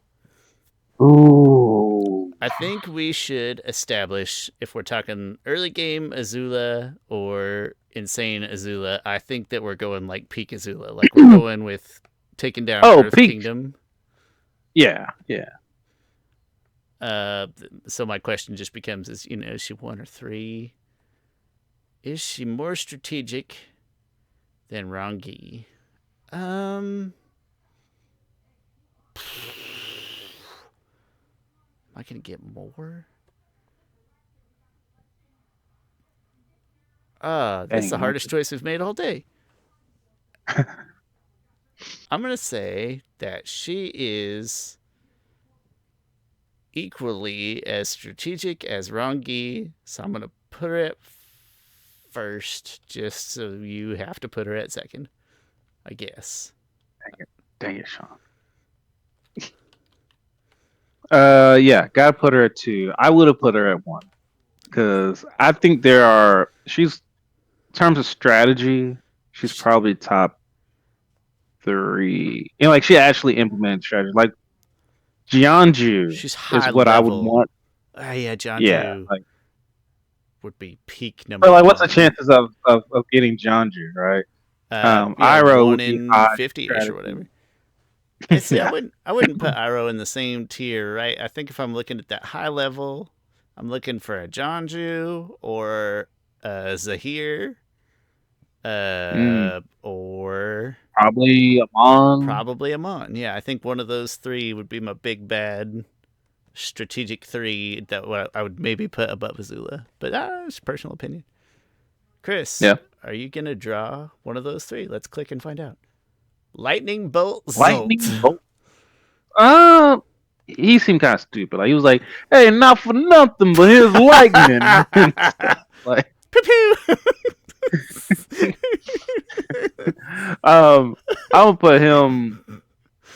Ooh. I think we should establish if we're talking early game Azula or insane Azula. I think that we're going like peak Azula, like we're going with taking down Oh, Earth peak. Kingdom. Yeah, yeah. So my question just becomes: is she 1 or 3? Is she more strategic than Rangi? Am I gonna get more? That's the Dang. hardest choice we've made all day. I'm gonna say that she is equally as strategic as Rangi, so I'm gonna put her at first, just so you have to put her at second, I guess. Dang it, Sean. Yeah, gotta put her at 2. I would have put her at 1 because I think she's in terms of strategy, she's probably top 3. Like she actually implemented strategy. Like Jianju She's high is what I would level. want. Yeah, Yeah, Janju like, would be peak but number like, what's the one. chances of getting Jianju, right? Yeah, Iroh one would be in high 50-ish or strategy. whatever. I see. Yeah. I wouldn't put Iroh in the same tier, right? I think if I'm looking at that high level, I'm looking for a Janju or a Zahir, Mm, or probably Amon. probably Amon. Yeah, I think one of those 3 would be my big bad strategic 3 that I would maybe put above Azula. But it's personal opinion. Chris, Yeah. are you gonna draw one of those 3? Let's click and find out. Lightning bolt Zolt. Lightning bolt. Uh, he seemed kind of stupid. Like he was like, "Hey, not for nothing, but here's lightning and stuff." Like, Pew pew. I'm gonna put him.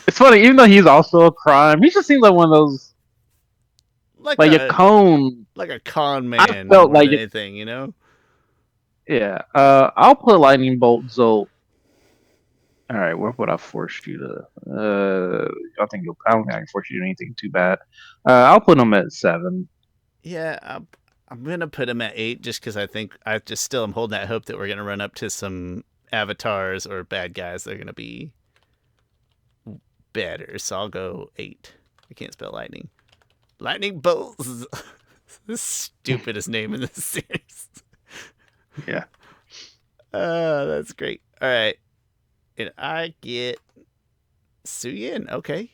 It's funny, even though he's also a crime, he just seems like one of those, like like a a cone. like a con I man felt more like than it. anything, you know? Yeah. I'll put lightning bolt Zolt. All right, where would I force you to? I don't think I can force you to do anything too bad. I'll put him at 7. Yeah, I'm gonna put him at 8 just because I think I just still am holding that hope that we're gonna run up to some avatars or bad guys that are gonna be better. So I'll go 8. I can't spell lightning. Lightning bolts. The stupidest name in this series. Yeah. That's great. All right. And I get Suyin. Okay.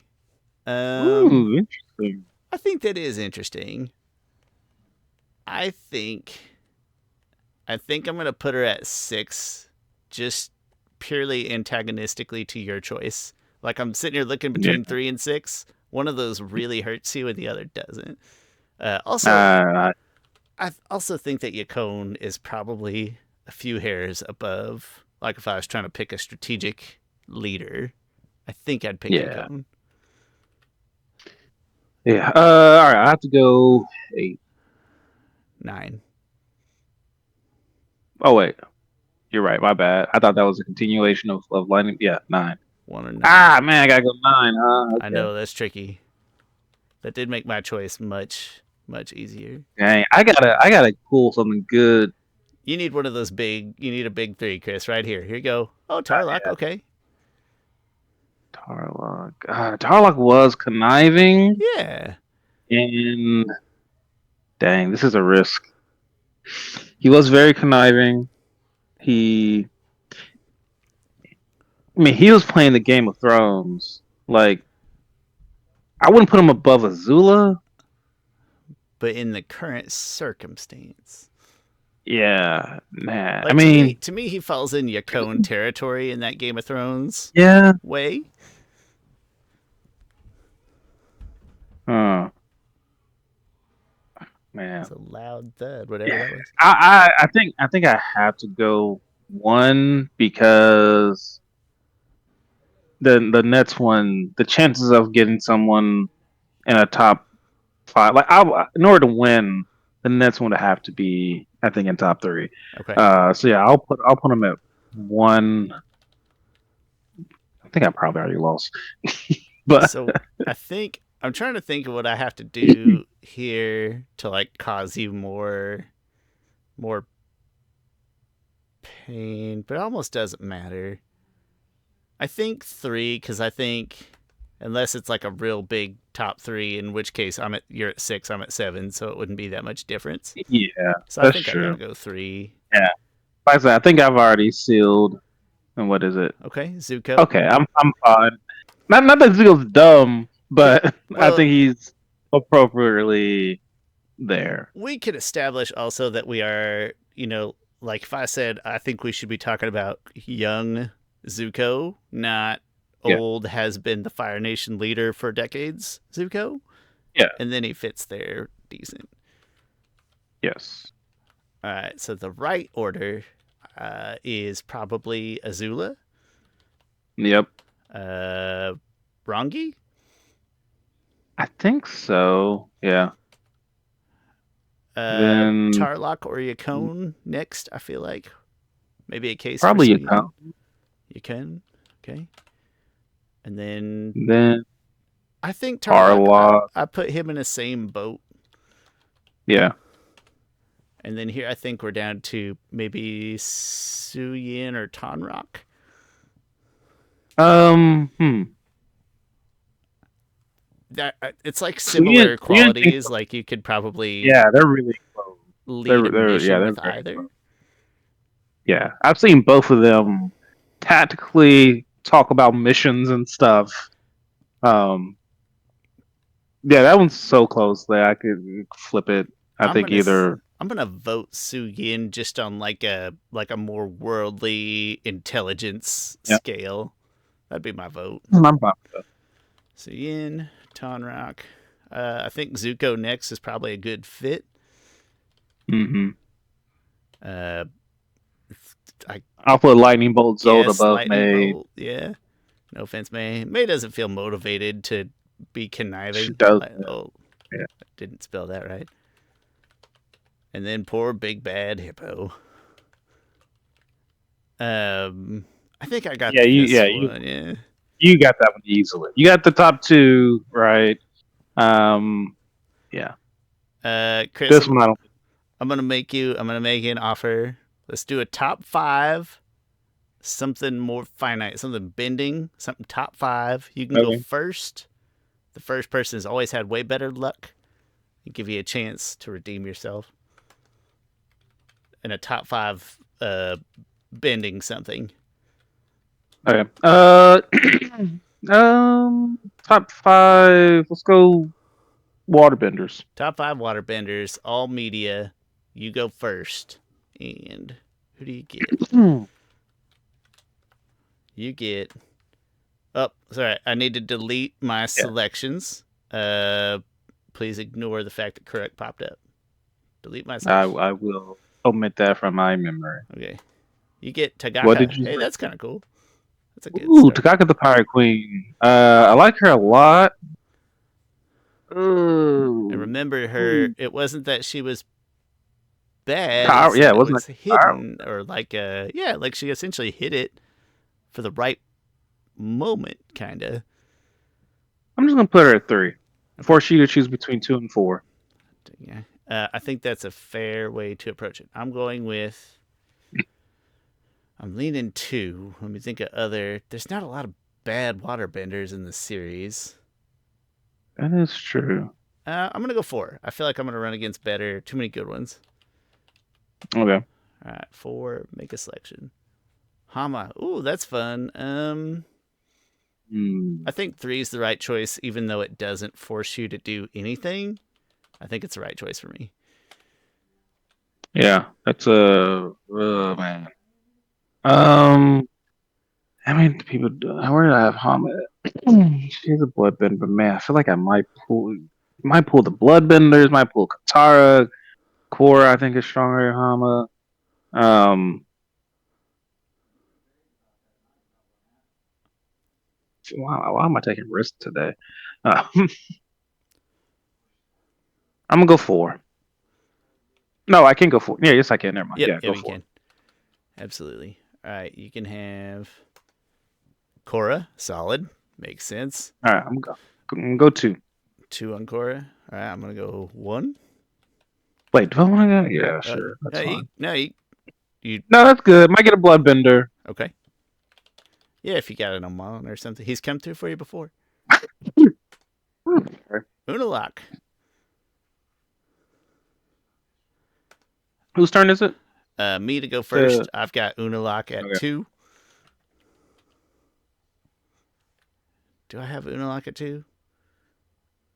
Um, Ooh, interesting. I think that is interesting. I think I'm gonna put her at 6, just purely antagonistically to your choice. Like I'm sitting here looking Yeah. between 3 and 6. One of those really hurts you, and the other doesn't. Also, Uh, I also think that Yacone is probably a few hairs above. Like if I was trying to pick a strategic leader, I think I'd pick yeah. Yacone. Yeah. All right. I have to go 8. 9, Oh wait, you're right. My bad. I thought that was a continuation of Lightning. Yeah, 9. 1 or 9. Ah, man, I gotta go 9. I Okay. know that's tricky. That did make my choice much easier. Dang, I gotta pull something good. You need one of those big. You need a big 3, Chris. Right here. Here you go. Oh, Tarlock. Yeah, Okay. Tarlock. Tarlock was conniving, Yeah. and dang, this is a risk. He was very conniving. He, I mean, he was playing the Game of Thrones. Like, I wouldn't put him above Azula. But in the current circumstance, Yeah, man. I like mean, to me, he falls in Yacone territory in that Game of Thrones yeah. way. Oh man. It's a loud thud, whatever that was. I think I have to go 1 because the Nets one, the chances of getting someone in a top 5, like in order to win, the Nets would have to be, I think, in top 3. Okay. So yeah, I'll put them at 1. I think I probably already lost, but So I think I'm trying to think of what I have to do here to like cause you more pain, but it almost doesn't matter. I think 3 because I think unless it's like a real big top 3, in which case you're at 6, I'm at 7, so it wouldn't be that much difference. yeah, So I that's think I gotta true. go 3. Yeah, like I said, I think I've already sealed. And what is it? Okay, Zuko. Okay, I'm fine. Not that Zeal's dumb, but I Well, think he's appropriately there. we could establish also that we are, like if I said I think we should be talking about young Zuko, not Yeah, old has been the Fire Nation leader for decades, Zuko, yeah, and then he fits there decent. yes, All right, so the right order is probably Azula, yep. uh, Rangi, I think so. Yeah. Then Tarlok or Yacone next. I feel like maybe a case for probably Suyin. Yukon. Yacone, okay, and then Then I think Tarlock, Harlock. I put him in the same boat. Yeah. And then here I think we're down to maybe Suyin or Tonrock. Hmm. That it's like Suyin, similar Suyin thinks, qualities. Like you could probably yeah, they're really close. lead a Yeah, mission they're with very either. close. Yeah, I've seen both of them tactically talk about missions and stuff. Um, yeah, that one's so close that I could flip it. I I'm think gonna either. I'm gonna vote Suyin just on like a more worldly intelligence Yeah, scale. That'd be my vote. I'm fine with Suyin, Tonrock. I think Zuko next is probably a good fit. that. Uh, I I'll put Lightning Bolt Zold guess above Lightning May. Bolt. Yeah. No offense, May. May doesn't feel motivated to be She conniving. does. Oh, Yeah. I didn't spell that right. And then poor big bad hippo. I think I got Yeah, you. this Yeah, one. Yeah. you got that one easily. You got the top 2 right. Um, yeah. Chris, This one I don't. I'm gonna make you. I'm gonna make you an offer. Let's do a top 5. Something more finite. Something bending. Something top 5. You can go Okay. first. The first person has always had way better luck. And give you a chance to redeem yourself. And a top 5 bending something. Okay. Top five. Let's go waterbenders. Top 5 waterbenders, all media. You go first. And who do you get? You get. Oh, sorry. I need to delete my Yeah, selections. Please ignore the fact that correct popped up. Delete my selection. I will omit that from my memory. Okay. You get What Tagaka. did you Hey, say? that's kind of cool. That's a good Ooh, start. Takaka the Pirate Queen. I like her a lot. And Ooh. remember her, Ooh. it wasn't that she was bad, Power, it's yeah, that it it wasn't was a power. hidden or like yeah, like she essentially hit it for the right moment, kind of. I'm just gonna put her at three. Okay. Force you to choose between two and four. Yeah. I think that's a fair way to approach it. I'm going with. I'm leaning two. Let me think of other. There's not a lot of bad waterbenders in the series. That is true. I'm gonna go four. I feel like I'm gonna run against better. Too many good ones. Okay. All right, four. Make a selection. Hama. Ooh, that's fun. Hmm. I think three is the right choice, even though it doesn't force you to do anything. I think it's the right choice for me. Yeah, that's a man. Um, how many people? Where did I have Hama? She's a bloodbender, but man, I feel like I might pull the bloodbenders, might pull Katara. Korra, I think is stronger than Hama. Um, why am I taking risks today? I'm gonna go four. No, I can go four. Yeah, yes, I can. Never mind. Yep, Yeah, yep, go you four. can. Absolutely. All right, you can have Korra. Solid. Makes sense. All right, I'm gonna go two. Two on Korra. All right, I'm gonna go one. Wait, do I want to go? Yeah, sure, that's No, fine. you. No, that's good. Might get a bloodbender. Okay. Yeah, if you got it on Mon or something, he's come through for you before. Unalak. Whose turn is it? Me to go To first. I've got Unalak at Okay. two. Do I have Unalak at two?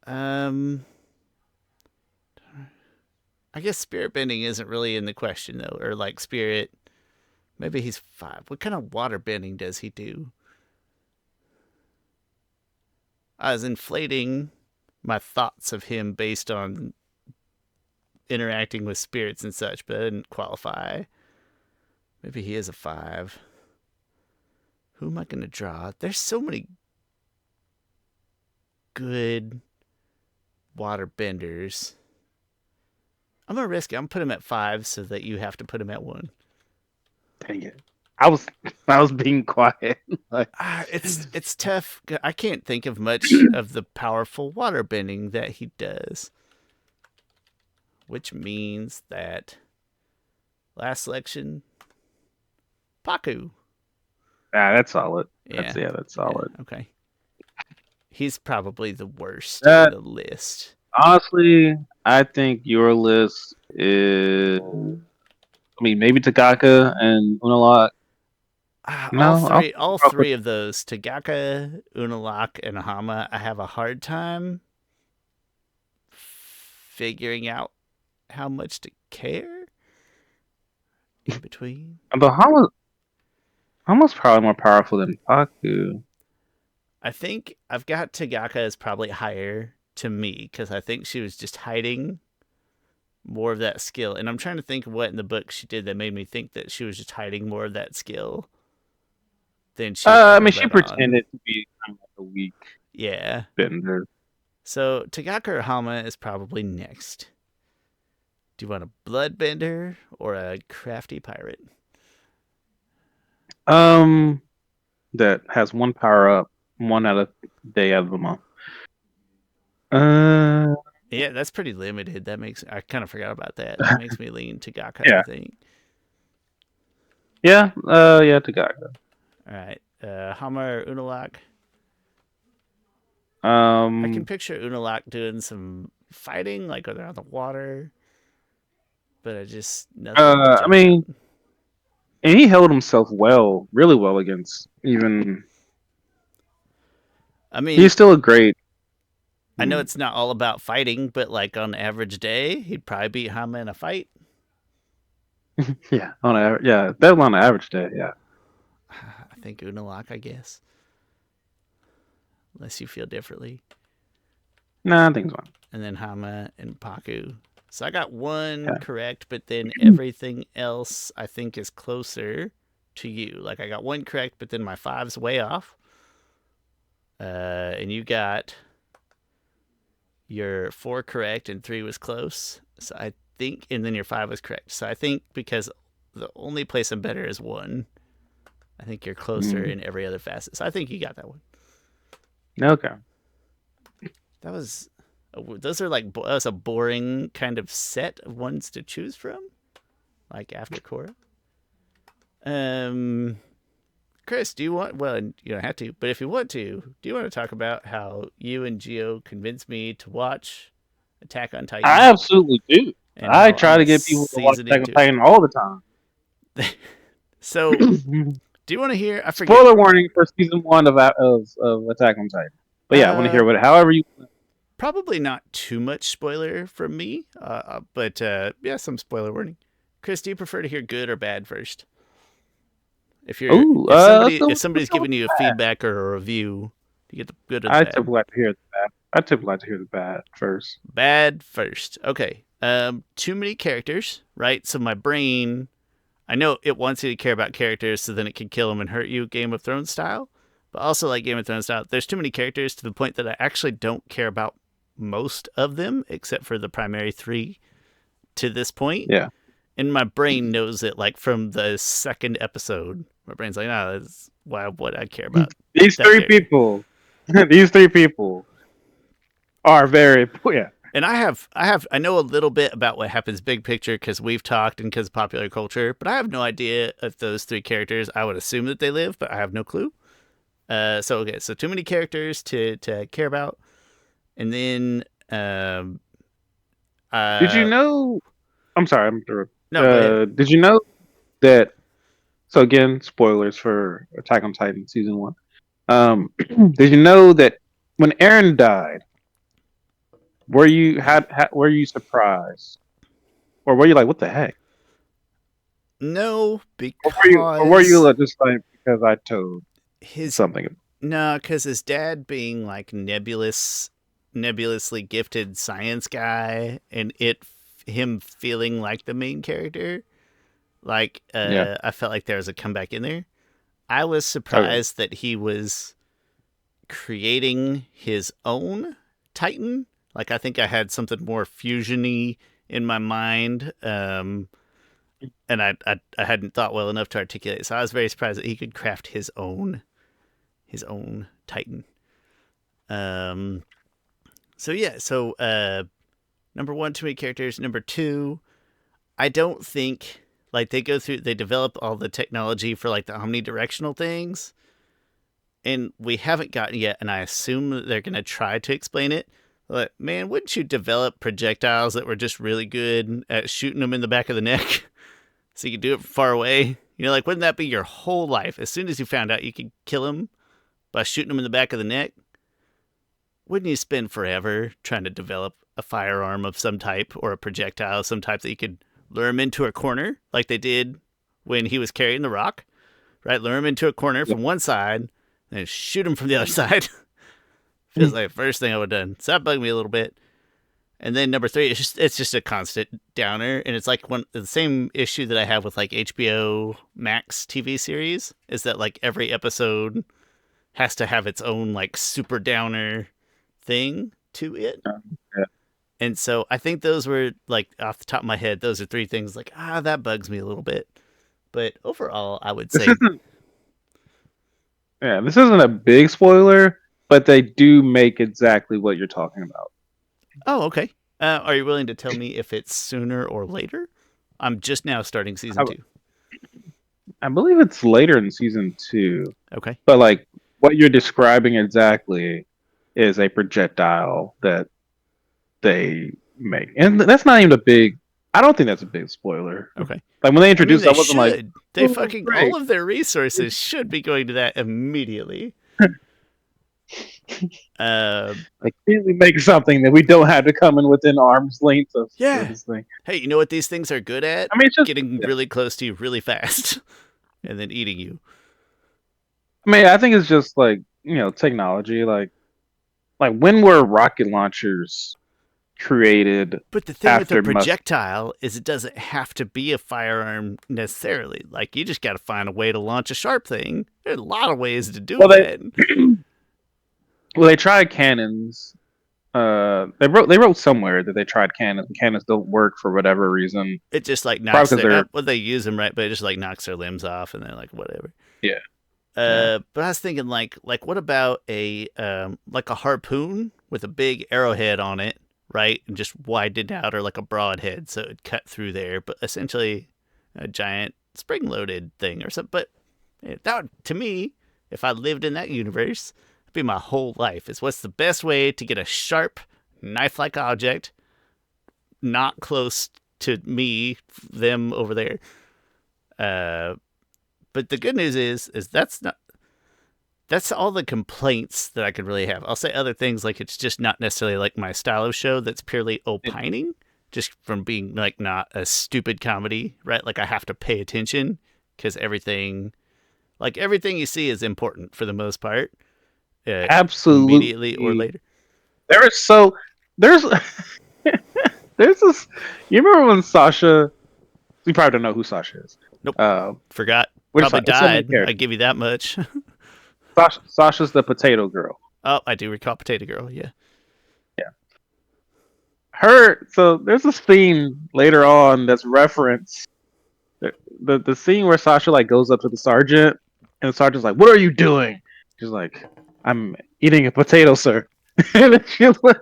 Um, I guess spirit bending isn't really in the question though, or like spirit. Maybe he's five. What kind of water bending does he do? I was inflating my thoughts of him based on interacting with spirits and such, but I didn't qualify. Maybe he is a five. Who am I going to draw? There's so many good water benders. I'm going to risk it. I'm going to put him at five so that you have to put him at one. Dang it. I was I was being quiet. Like, It's tough. I can't think of much of the powerful water bending that he does, which means that last selection, Paku. that's solid. Yeah, That's yeah, solid. okay. He's probably the worst in That the list. honestly, I think your list is. I mean, maybe Takaka and Unalaq. All No, I'll three, all rock with. three of those, Tagaka, Unalak, and Hama, I have a hard time figuring out how much to care in between. But Hama's probably more powerful than Paku. I think I've got Tagaka as probably higher to me because I think she was just hiding more of that skill. And I'm trying to think of what in the book she did that made me think that she was just hiding more of that skill than she would I ever mean, she let on. pretended to be kind of like a weak Yeah. bender. So Tagaka or Hama is probably next. Do you want a bloodbender or a crafty pirate? Um, that has one power up, one out of day out of the month. Uh, Yeah, that's pretty limited. That makes I kind of forgot about that. That makes me lean Tagaka, I yeah, think. yeah, Takaka. All right. Hama or Unalak? I can Um, picture Unalak doing some fighting, like when they're on the water, but I just nothing I jumps out. mean, and he held himself well, really well against even. I mean, He's still a great. I know Hmm, it's not all about fighting, but like on an average day, he'd probably beat Hama in a fight. yeah, on average, yeah, that on an average day, yeah. I think Unalak, I guess, unless you feel differently. Nah, I think it's fine. And then Hama and Paku. So I got one Yeah. correct, but then everything else I think is closer to you. Like I got one correct, but then my five's way off. And you got your four correct and three was close. So I think, and then your five was correct. So I think because the only place I'm better is one, I think you're closer Mm, in every other facet. So I think you got that one. okay. That was, those are like, that was a boring kind of set of ones to choose from, like after Korra. Um, Chris, do you want? Well, you don't have to, but if you want to, do you want to talk about how you and Geo convinced me to watch Attack on I Titan absolutely do. and I how try I'm to a get people to watch season Attack on into Titan all the time. it? So, do you want to hear? I forget. Spoiler warning for season one of Attack on Titan. But yeah, I want to Uh, hear what. However you. Probably not too much spoiler from me. But yeah, some spoiler warning. Chris, do you prefer to hear good or bad first? Oh, let's If go. Let's somebody's go with giving you a bad. feedback or a review, do you get the good or the I bad? typically like to hear the bad. I typically like to hear the bad first. Bad first. Okay. Too many characters, right? So my brain, I know it wants you to care about characters, so then it can kill them and hurt you, Game of Thrones style. But also like Game of Thrones style, there's too many characters to the point that I actually don't care about most of them, except for the primary three to this point. Yeah. And my brain knows it like from the second episode. My brain's like, no, that's why would I care about These that three character? people. These three people are very. Yeah. And I know a little bit about what happens big picture because we've talked and because of popular culture, but I have no idea if those three characters. I would assume that they live, but I have no clue. So okay, so too many characters to care about, and then Did you uh know? I'm sorry. I'm interrupting. no, go ahead. Did you know that? So again, spoilers for Attack on Titan season one. Did you know that when Eren died, were you surprised, or were you like, what the heck? No, Or were you because just like because I told his something? no, because his dad being like nebulously gifted science guy, and him feeling like the main character. Like, Yeah. I felt like there was a comeback in there. I was Okay. surprised that he was creating his own Titan. Like, I think I had something more fusiony in my mind, and I hadn't thought well enough to articulate. So I was very surprised that he could craft his own Titan. Um, so yeah, so number one, too many characters. Number two, I don't think like they develop all the technology for like the omnidirectional things, and we haven't gotten yet. And I assume that they're gonna try to explain it. But man, wouldn't you develop projectiles that were just really good at shooting them in the back of the neck, so you could do it from far away? You know, like wouldn't that be your whole life? As soon as you found out you could kill him by shooting him in the back of the neck, wouldn't you spend forever trying to develop a firearm of some type or a projectile of some type that you could lure him into a corner like they did when he was carrying the rock, right? Lure him into a corner Yeah. from one side and then shoot him from the other side. Feels like the first thing I would have done. So that bugged me a little bit. And then number three, it's just a constant downer, and it's like the same issue that I have with like HBO Max TV series is that like every episode has to have its own like super downer thing to it. Yeah. And so I think those were like off the top of my head, those are three things like that bugs me a little bit. But overall, I would This say isn't. Yeah. This isn't a big spoiler, but they do make exactly what you're talking about. oh okay. Are you willing to tell me if it's sooner or later? I'm just now starting season I, two. I believe it's later in season two, Okay. but like what you're describing exactly is a projectile that they make, and that's not even a big. I don't think that's a big spoiler. Okay. Like when they I mean, introduced, it, I they wasn't like, should. They "Oh, fucking all great!" of their resources should be going to that immediately. Uh, Like, can we make something that we don't have to come in within arm's length of yeah. this thing? Hey, you know what these things are good at? I mean, it's just. Getting Yeah. really close to you really fast, and then eating you. I mean, I think it's just like technology. Like when were rocket launchers created But the thing with the after Musk? projectile is it doesn't have to be a firearm necessarily. Like you just got to find a way to launch a sharp thing. There's a lot of ways to do Well, that. they tried cannons. They wrote somewhere that they tried cannons. Cannons don't work for whatever reason. It just like knocks Probably because their they're well, they use them right, but it just like knocks their limbs off, and they're like whatever. yeah yeah. But I was thinking like what about a like a harpoon with a big arrowhead on it, right, and just widened out, or like a broadhead, so it cut through there, but essentially a giant spring-loaded thing or something. But that would, to me, if I lived in that universe, it'd be my whole life. Is what's the best way to get a sharp knife-like object not close to me, them over there. Uh, but the good news is that's all the complaints that I could really have. I'll say other things like it's just not necessarily like my style of show that's purely opining, just from being like not a stupid comedy, right? Like I have to pay attention because everything you see is important for the most part, immediately or Absolutely. later. There is so there's there's this. You remember when Sasha? You probably don't know who Sasha is. Nope, Uh, forgot. which Probably it's so many died. I characters. give you that much. Sasha's the potato girl. Oh, I do recall Potato Girl. Yeah. Yeah. Her. So there's a scene later on that's referenced the scene where Sasha like goes up to the sergeant and the sergeant's like, "What are you doing?" She's like, "I'm eating a potato, sir." And then she's like,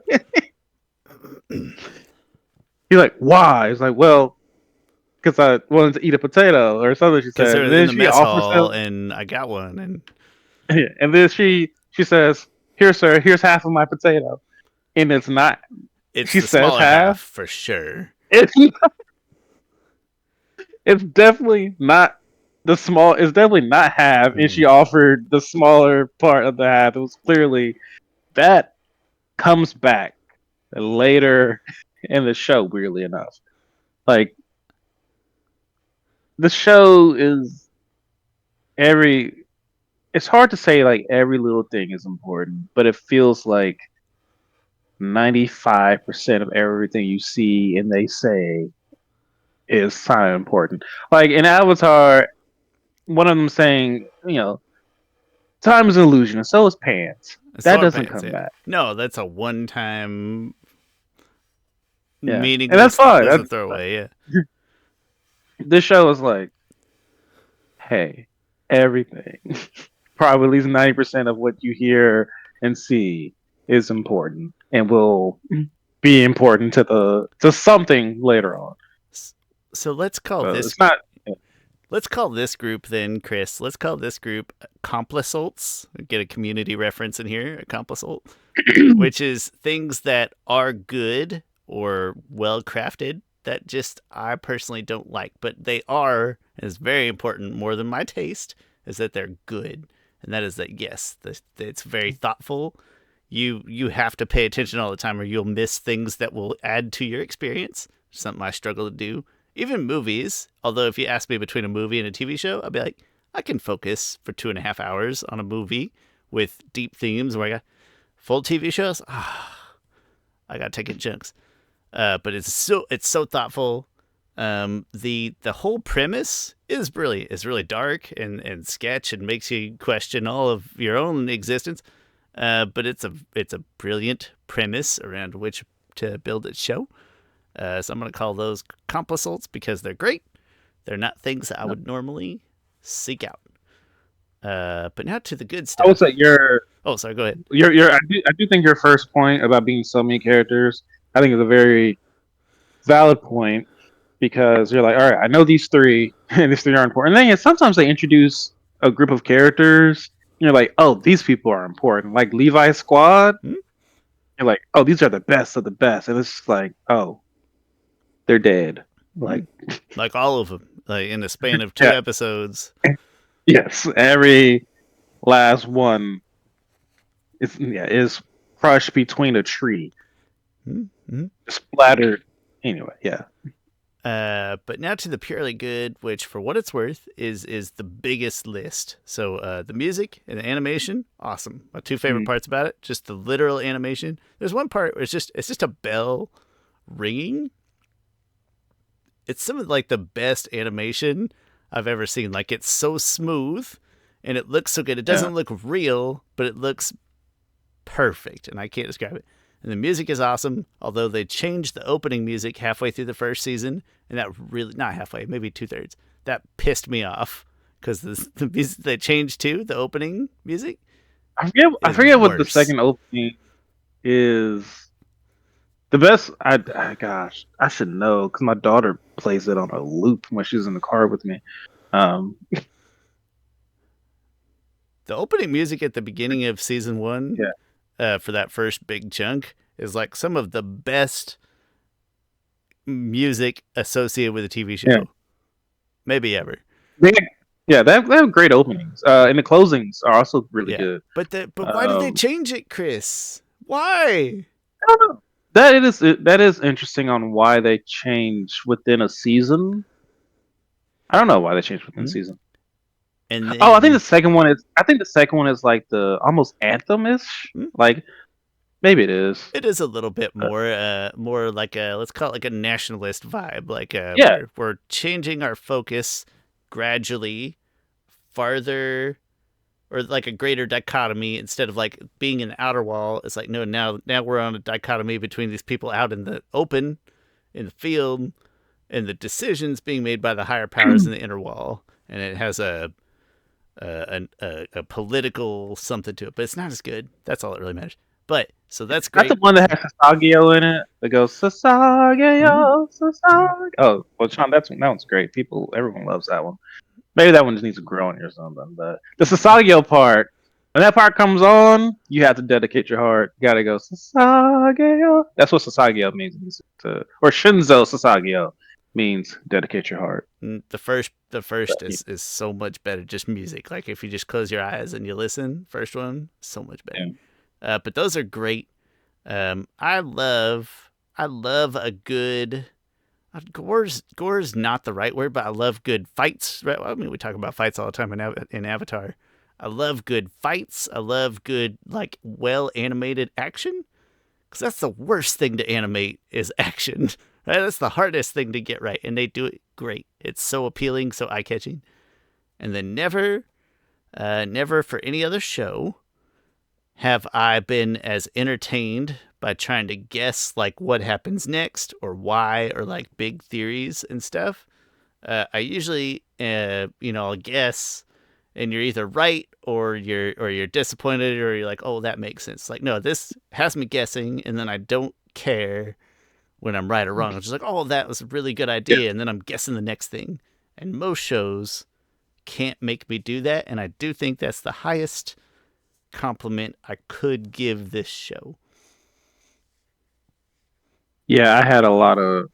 he's like, "Why?" He's like, "Well, because I wanted to eat a potato or something." She Because said, they're and in then the she mess offers hall, him, and I got one, and and then she says, "Here, sir, here's half of my potato," and it's not. it's She the says smaller half half. for sure. It's it's definitely not the small. It's definitely not half, and Mm. she offered the smaller part of the half. It was clearly that comes back later in the show. Weirdly enough, like the show is every. It's hard to say like every little thing is important, but it feels like 95% of everything you see and they say is kind of important. Like in Avatar, one of them saying, time is an illusion, and so is pants. That Solar doesn't pants, come yeah. back. No, that's a one-time Yeah, and that's meaningless. fine. That's a throwaway. Yeah. This show is like, hey, everything, probably at least 90% of what you hear and see is important, and will be important to something later on. So let's call So this it's not. group then, Chris. Let's call this group Complisalts. Get a community reference in here, Complisalt, which is things that are good or well crafted that just I personally don't like, but they are, and it's very important more than my taste, is that they're good. And that is that yes, it's very thoughtful. You have to pay attention all the time or you'll miss things that will add to your experience. Something I struggle to do. Even movies, although if you ask me between a movie and a TV show, I'd be like, I can focus for 2.5 hours on a movie with deep themes where I got full TV shows. I gotta take it in chunks. But it's so thoughtful. The whole premise is really dark and sketch and makes you question all of your own existence. But it's a brilliant premise around which to build its show. So I'm gonna call those Complisalts because they're great. They're not things that I would normally seek out. But now to the good I would say stuff. your Oh, sorry. Go ahead. your I do think your first point about being so many characters, I think is a very valid point because you're like, all right, I know these three, and these three are important. And then sometimes they introduce a group of characters, and you're like, oh, these people are important. Like Levi's squad, Hmm? you're like, oh, these are the best of the best, and it's just like, oh, they're dead. Like, Like all of them, like in the span of two yeah, episodes. yes, every last one is crushed between a tree, Mm-hmm. splattered. Anyway, yeah. But now to the purely good, which for what it's worth is the biggest list. So the music and the animation, awesome. My two favorite Mm. parts about it, just the literal animation. There's one part where it's just a bell ringing. It's some of like the best animation I've ever seen. Like it's so smooth and it looks so good. It Yeah. doesn't look real, but it looks perfect, and I can't describe it. And the music is awesome, although they changed the opening music halfway through the first season, and that really, not halfway, maybe 2/3. That pissed me off because the music they changed to the opening music I is forget what the worse. second opening is. The best, gosh, I should know because my daughter plays it on a loop when she's in the car with me. Um, The opening music at the beginning of season one, yeah, for that first big chunk, is like some of the best music associated with a TV yeah, show, maybe ever. they, yeah. They have great openings, and the closings are also really Yeah, good. but why did they Um, change it, Chris? Why? I don't know. That is interesting on why they change within a season. I don't know why they changed within a Hmm? season. And Oh, I think the then second one is. I think the second one is like the almost anthem-ish. hmm, Like maybe it is. it is a little bit Uh, more like a, let's call it like a nationalist vibe. Like yeah. we're changing our focus gradually farther, or like a greater dichotomy instead of like being an outer wall. It's like no, now we're on a dichotomy between these people out in the open, in the field, and the decisions being made by the higher powers in the inner wall. And it has a political something to it, but it's not as good. That's all that really matters. But so that's Not the great. one that has Sasagio in it. That goes Mm-hmm. Sasagio, Sasagio. Oh, well, Sean, that one's great. Everyone loves that one. Maybe that one just needs to grow on you or something. But the Sasagio part, when that part comes on, you have to dedicate your heart. You gotta go Sasagio. That's what Sasagio means. Or Shinzo Sasagio means dedicate your heart. The first is so much better. Just music. Like if you just close your eyes and you listen, first one so much better. Yeah. But those are great. I love a good. Gore's not the right word, but I love good fights. Right? I mean, we talk about fights all the time in Avatar. I love good fights. I love good like well animated action, because that's the worst thing to animate is action. Right? That's the hardest thing to get right, and they do it great. It's so appealing, so eye catching. And then never for any other show have I been as entertained by trying to guess like what happens next or why, or like big theories and stuff. I usually, I'll guess, and you're either right or you're disappointed, or you're like, oh, that makes sense. Like, no, this has me guessing, and then I don't care when I'm right or wrong. I'm just like, oh, that was a really good Yeah. idea, and then I'm guessing the next thing. And most shows can't make me do that, and I do think that's the highest compliment I could give this show. Yeah, I had a lot of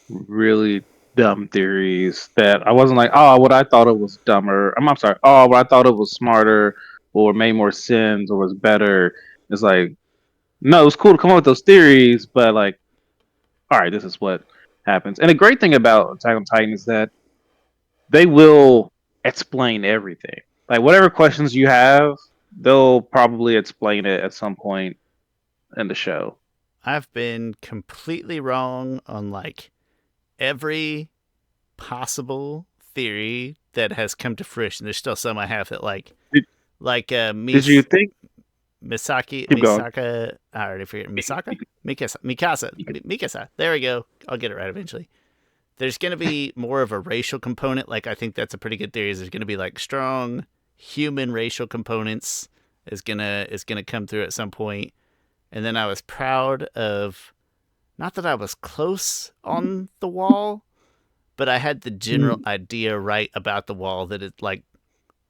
really dumb theories that I wasn't like, oh, what I thought it was dumber. I'm sorry. Oh, what I thought it was smarter or made more sense or was better. It's like, no, it was cool to come up with those theories, but like, all right, this is what happens. And the great thing about Attack on Titan is that they will explain everything. Like whatever questions you have, they'll probably explain it at some point in the show. I've been completely wrong on like every possible theory that has come to fruition. There's still some I have that Did, did you think? Keep going. Misaka. I already forget Misaka. Mikasa. There we go. I'll get it right eventually. There's gonna be more of a racial component. Like I think that's a pretty good theory. Is there's gonna be like strong human racial components is gonna come through at some point. And then I was proud of, not that I was close on the wall, but I had the general Mm, idea right about the wall, that it like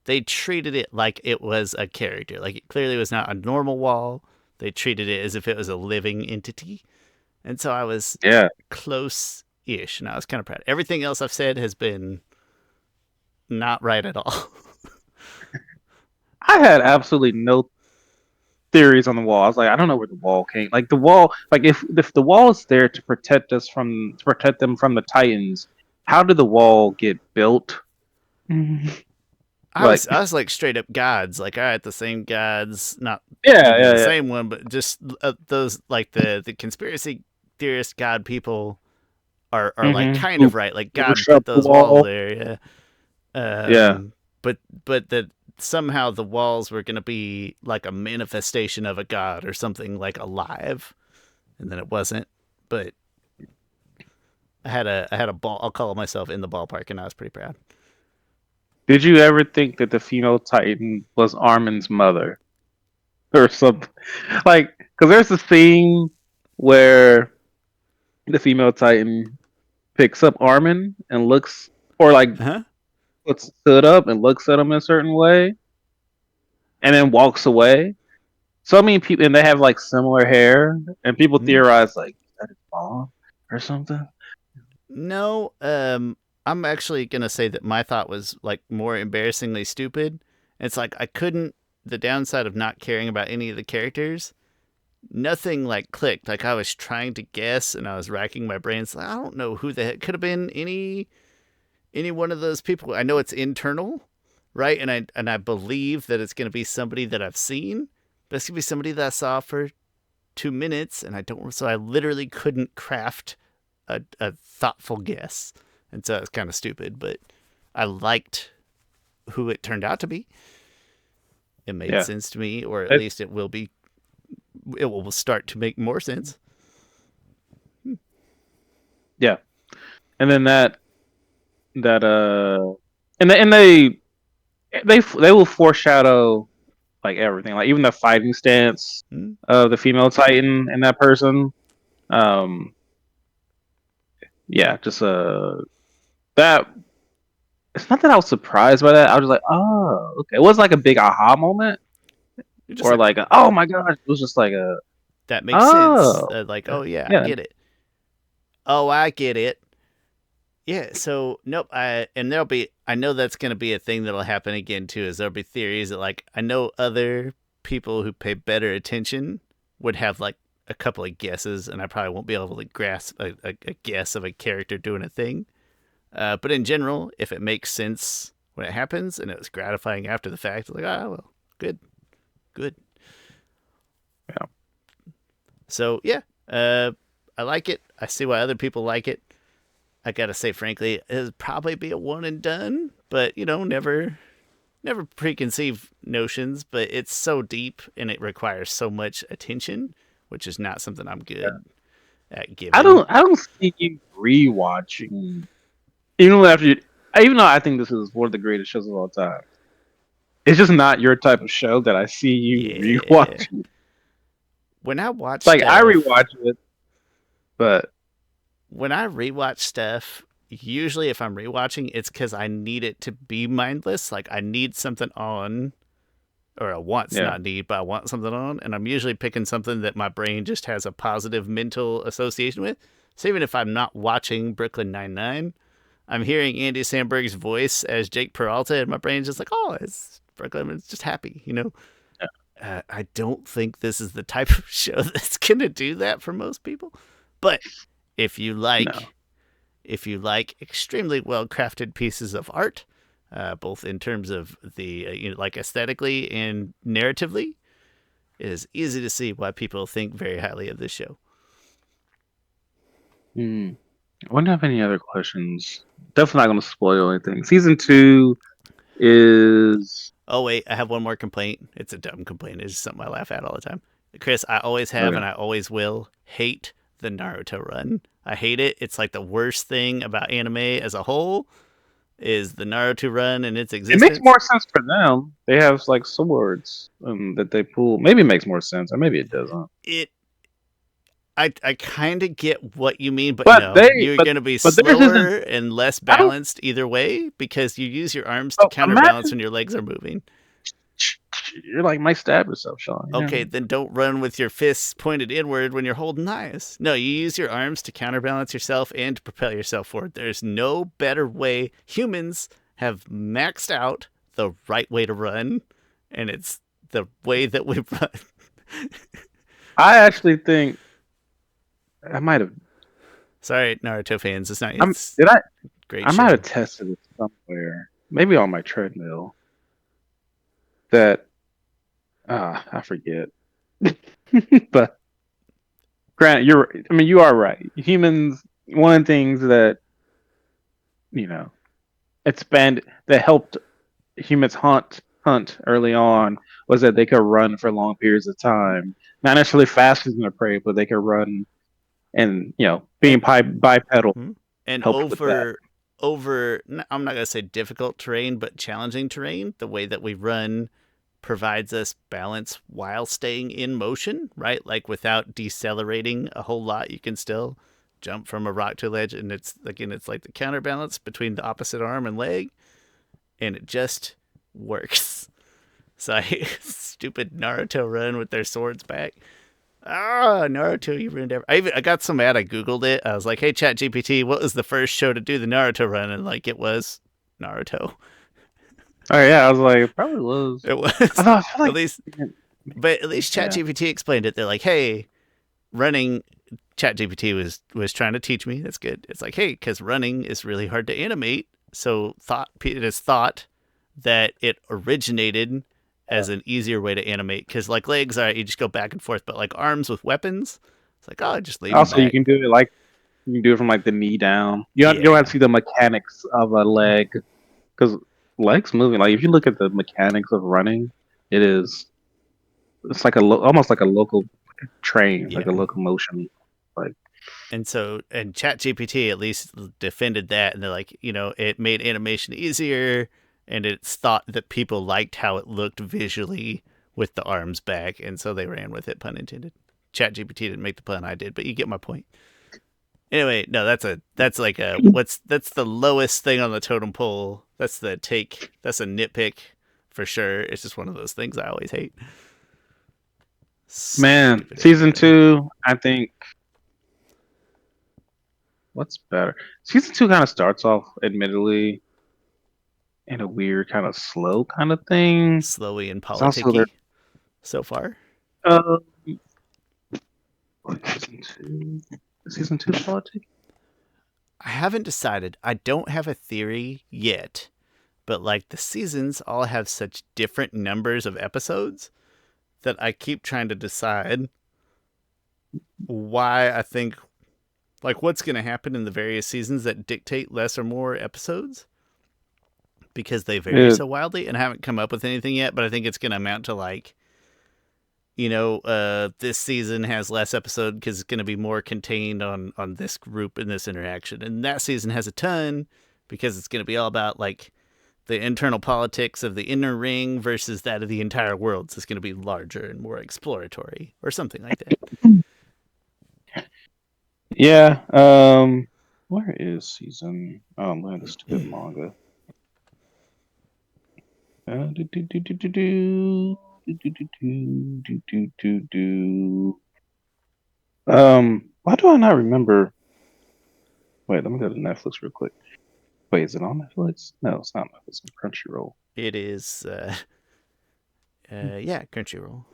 they treated it like it was a character. Like it clearly was not a normal wall. They treated it as if it was a living entity. And so I was yeah. close ish, and I was kind of proud. Everything else I've said has been not right at all. I had absolutely no theories on the wall. I was like, I don't know where the wall came. Like the wall, like if the wall is there to protect them from the Titans, how did the wall get built? Mhm. Like, I was like straight up gods. Like, all right, the same gods, not yeah, even yeah, the yeah. same one, but just those like the conspiracy theorist god people are like kind Who of right. Like God pushed up put the those walls wall? there, yeah. Yeah. But that somehow the walls were gonna be like a manifestation of a god or something like alive, and then it wasn't. But I had a ball. I'll call myself in the ballpark, and I was pretty proud. Did you ever think that the female Titan was Armin's mother or something? Like, because there's a scene where the female Titan picks up Armin and looks, or like Huh? puts stood up and looks at him in a certain way, and then walks away. So many people, and they have like similar hair, and people Hmm? theorize like is that his mom or something. No. I'm actually gonna say that my thought was like more embarrassingly stupid. It's like I couldn't. The downside of not caring about any of the characters, nothing like clicked. Like I was trying to guess, and I was racking my brains. Like, I don't know who the heck could have been any one of those people. I know it's internal, right? And I believe that it's going to be somebody that I've seen, but it's going to be somebody that I saw for 2 minutes, and I don't. So I literally couldn't craft a thoughtful guess, and so it's kind of stupid. But I liked who it turned out to be. It made Yeah, sense to me, or at it, least it will be. It will start to make more sense. yeah, and then that and they will foreshadow like everything, like even the fighting stance Hmm? of the female Titan and that person. Um, yeah, just that. It's not that I was surprised by that. I was just like, oh, okay. It was like a big aha moment, You're just or like, like, oh my gosh. It was just like a, that makes sense. oh, Like, oh yeah, I yeah, get it. Oh, I get it. Yeah. So nope. And there'll be. I know that's going to be a thing that'll happen again too. Is there'll be theories that like I know other people who pay better attention would have like a couple of guesses, and I probably won't be able to grasp a guess of a character doing a thing. But in general, if it makes sense when it happens and it was gratifying after the fact, like, ah, well, good, good. yeah. So yeah, I like it. I see why other people like it. I gotta say, frankly, it'd probably be a one and done. But you know, never preconceived notions. But it's so deep and it requires so much attention, which is not something I'm good at giving. I don't see you rewatching, even after you, even though I think this is one of the greatest shows of all time. It's just not your type of show that I see you Yeah. rewatching. When I watch Like I stuff, rewatch it, but when I rewatch stuff, usually if I'm rewatching, it's because I need it to be mindless. Like I need something on, or I want, yeah, not need, but I want something on, and I'm usually picking something that my brain just has a positive mental association with. So even if I'm not watching Brooklyn Nine-Nine, I'm hearing Andy Samberg's voice as Jake Peralta, and my brain's just like, oh, it's Brooklyn. It's just happy, you know. yeah, I don't think this is the type of show that's gonna do that for most people, but if you no. like if you like extremely well crafted pieces of art, both in terms of the like aesthetically and narratively, it is easy to see why people think very highly of this show. Hmm. I wouldn't have any other questions. Definitely not going to spoil anything. Season two is Oh wait, I have one more complaint. It's a dumb complaint. It's just something I laugh at all the time. Chris, I always have okay. and I always will hate the Naruto run. I hate it. It's like the worst thing about anime as a whole is the Naruto run and its It makes existence. more sense for them. They have like swords that they pull. Maybe it makes more sense, or maybe it doesn't. It I kind of get what you mean, but But no, they, you're going to be but theirs isn't. slower and less I don't. balanced either way because you use your arms to Oh, counterbalance imagine. when your legs are moving. You're like, might stab yourself, Shawn. You Okay, know? then don't run with your fists pointed inward when you're holding knives. No, you use your arms to counterbalance yourself and to propel yourself forward. There's no better way. Humans have maxed out the right way to run, and it's the way that we run. I actually think I might have. Sorry, Naruto fans. It's not. I'm It's did I? a great I might have show. tested it somewhere, maybe on my treadmill. That I forget. But Grant, you're. I mean, you are right. Humans. One of the things that you know expand that helped humans hunt early on was that they could run for long periods of time. Not necessarily faster than their prey, but they could run, and being And bipedal hmm? and helped with that. I'm not gonna say difficult terrain, but challenging terrain. The way that we run provides us balance while staying in motion, right? Like without decelerating a whole lot, you can still jump from a rock to a ledge, and it's like the counterbalance between the opposite arm and leg, and it just works. So I stupid Naruto run with their swords back. Ah, Naruto, you ruined everything. I got so mad I googled it. I was like, "Hey, Chat GPT, what was the first show to do the Naruto run?" And like, it was Naruto. Oh yeah, I was like, it probably was. It I was thought I feel at like least, but at least yeah. ChatGPT explained it. They're like, "Hey, running." ChatGPT was trying to teach me. That's good. It's like, hey, because running is really hard to animate. So it is thought that it originated as an easier way to animate. Because like legs, all right, you just go back and forth. But like arms with weapons, it's like, oh, just lean them Also, you back. can do it like you can do it from like the knee down. You don't have to Yeah, see the mechanics of a leg because legs moving. Like if you look at the mechanics of running, it is it's like almost like a local train, like yeah. a locomotion. Like And ChatGPT at least defended that, and they're like, it made animation easier, and it's thought that people liked how it looked visually with the arms back, and so they ran with it. Pun intended. ChatGPT didn't make the pun, I did, but you get my point. Anyway, no, that's the lowest thing on the totem pole. That's a nitpick for sure. It's just one of those things I always hate. man, Stupid season AI. 2, I think what's better? Season 2 kind of starts off, admittedly, in a weird kind of slow kind of thing. Slowy and It's also there. politicky so far. Uh, what, season 2? Season 2 politics? I haven't decided. I don't have a theory yet, but like the seasons all have such different numbers of episodes that I keep trying to decide why I think like what's going to happen in the various seasons that dictate less or more episodes because they vary It, so wildly, and I haven't come up with anything yet, but I think it's going to amount to like this season has less episode because it's going to be more contained on this group and this interaction, and that season has a ton because it's going to be all about like the internal politics of the inner ring versus that of the entire world. So it's going to be larger and more exploratory or something like that. yeah. Where is season? Oh, I'm looking at the stupid manga. Do, do, do, do, do, do. Do, do, do, do, do, do, do, do. Why do I not remember? Wait, let me go to Netflix real quick. Wait, is it on Netflix? No, it's not Netflix. It's Crunchyroll. It is, yeah, Crunchyroll.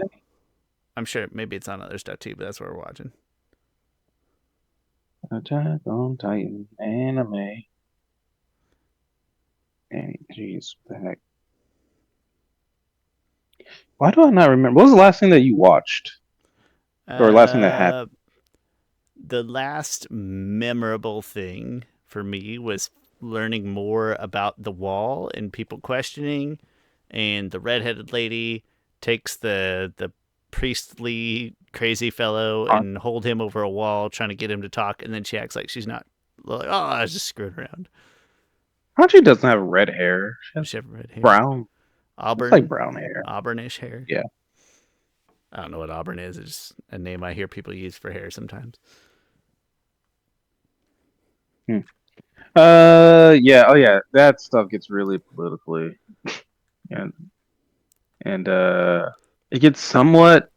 I'm sure maybe it's on other stuff too, but that's what we're watching. Attack on Titan anime. And jeez, what the heck? Why do I not remember? What was the last thing that you watched, or last thing that happened? Uh, the last memorable thing for me was learning more about the wall and people questioning, and the redheaded lady takes the priestly crazy fellow and hold him over a wall trying to get him to talk, and then she acts like she's not like, oh, I was just screwing around. Hachi doesn't have red hair. She has She have red hair, brown. Looks like auburn, brown hair. auburnish hair. Yeah. I don't know what auburn is. It's just a name I hear people use for hair sometimes. Hmm. Yeah. Oh, yeah. That stuff gets really politically. And and it gets somewhat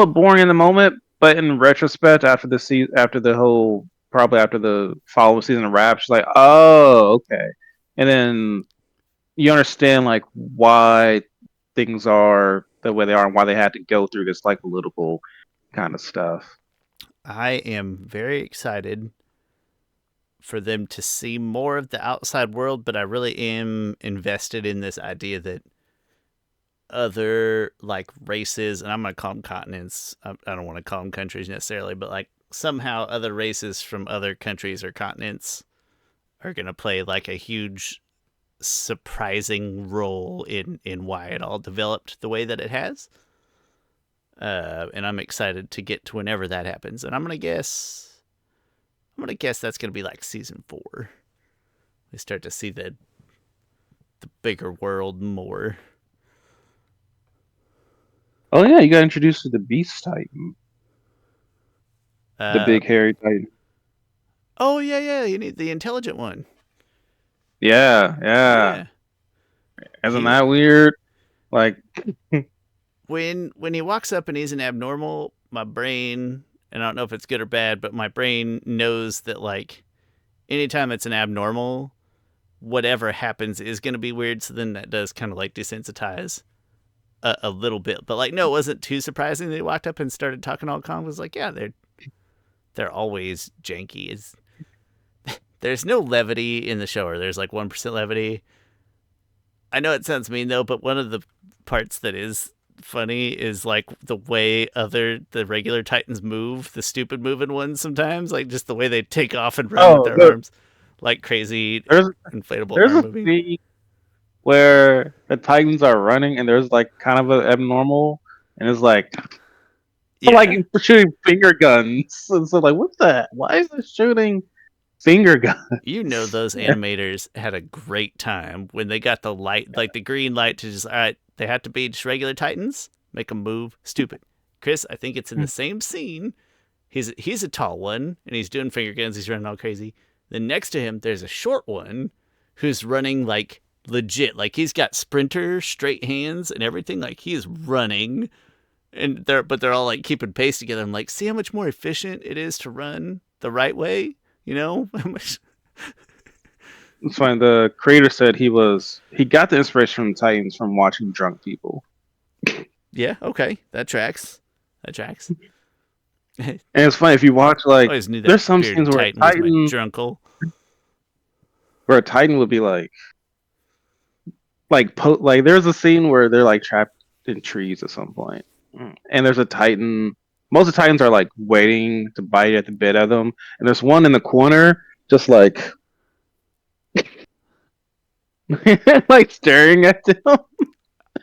boring in the moment, but in retrospect, after the season, after the whole, probably after the following season wraps, like, oh, okay, and then you understand like why things are the way they are and why they had to go through this like political kind of stuff. I am very excited for them to see more of the outside world, but I really am invested in this idea that other like races, and I'm gonna call them continents. I don't want to call them countries necessarily, but like somehow other races from other countries or continents are gonna play like a huge, surprising role in why it all developed the way that it has. And I'm excited to get to whenever that happens. And I'm gonna guess that's gonna be like season 4. We start to see the bigger world more. Oh yeah, you got introduced to the Beast Titan, the Uh, big hairy Titan. oh yeah, yeah. You need the intelligent one. Yeah, yeah. Yeah, Isn't he that weird? Like, when he walks up and he's an abnormal, my brain, and I don't know if it's good or bad, but my brain knows that like anytime it's an abnormal, whatever happens is going to be weird. So then that does kind of like desensitize a little bit. But like, no, it wasn't too surprising that he walked up and started talking all calm. It was like, yeah, they're always janky. There's no levity in the show, or there's like 1% levity. I know it sounds mean though, but one of the parts that is funny is like the way the regular Titans move, the stupid moving ones sometimes, like just the way they take off and run with oh, their arms like crazy there's inflatable there's arm a moving. scene where the Titans are running and there's like kind of an abnormal, and it's like Yeah. shooting finger guns. And so like, what the? Why is it shooting finger guns? You know those animators had a great time when they got the light, like the green light to just, all right, they have to be just regular Titans, make them move stupid. Chris, I think it's in the same scene. He's a tall one and he's doing finger guns, he's running all crazy. Then next to him there's a short one who's running like legit, like he's got sprinter straight hands and everything, like he is running, and they're all like keeping pace together. I'm like, see how much more efficient it is to run the right way, you know? How much. It's fine. The creator said he got the inspiration from the Titans from watching drunk people. Yeah, okay, that tracks. That tracks. I And it's funny if you watch like always knew that there's some scenes bearded where titan was my drunkle. a Titan would be like there's a scene where they're like trapped in trees at some point. And there's a Titan. Most of the Titans are like waiting to bite at the bit of them, and there's one in the corner just like like staring at them. And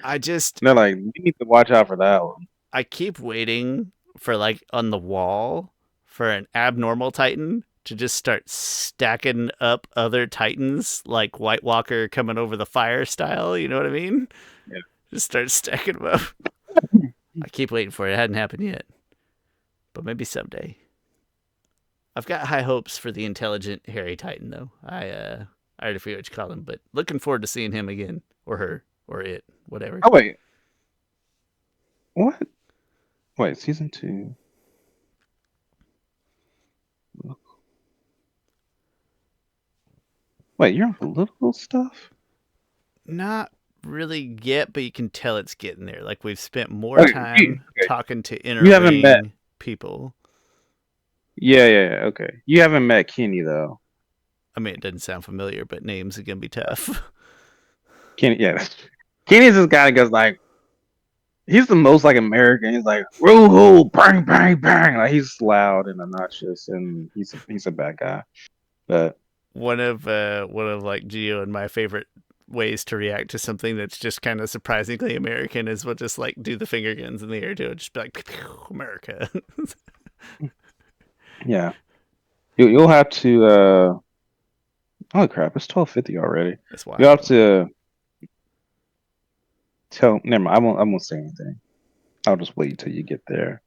I just they're like, we need to watch out for that one. I keep waiting for like on the wall for an abnormal titan to just start stacking up other titans like White Walker coming over the fire style, you know what I mean? Yeah. Just start stacking them up. I keep waiting for it. It hadn't happened yet. But maybe someday. I've got high hopes for the intelligent hairy titan though. I already forget what you call him, but looking forward to seeing him again. Or her. Or it. Whatever. Oh wait, what? Wait, season 2. Wait, you're on political stuff? Not really yet, but you can tell it's getting there. Like we've spent more Okay, time talking to inner you haven't met. ring people. Yeah. Okay, you haven't met Kenny though. I mean, it doesn't sound familiar, but names are gonna be tough. Kenny, yeah. Kenny's this guy that goes like, he's the most like American. He's like, woo bang, bang, bang. Like he's loud and obnoxious, and he's a bad guy. But One of like Geo and my favorite ways to react to something that's just kind of surprisingly American is we'll just like do the finger guns in the air to it, just be like, pew, pew, America. yeah, you'll have to. Holy crap! It's 12:50 already. That's You'll wild. have to tell. Never mind. I won't say anything. I'll just wait till you get there.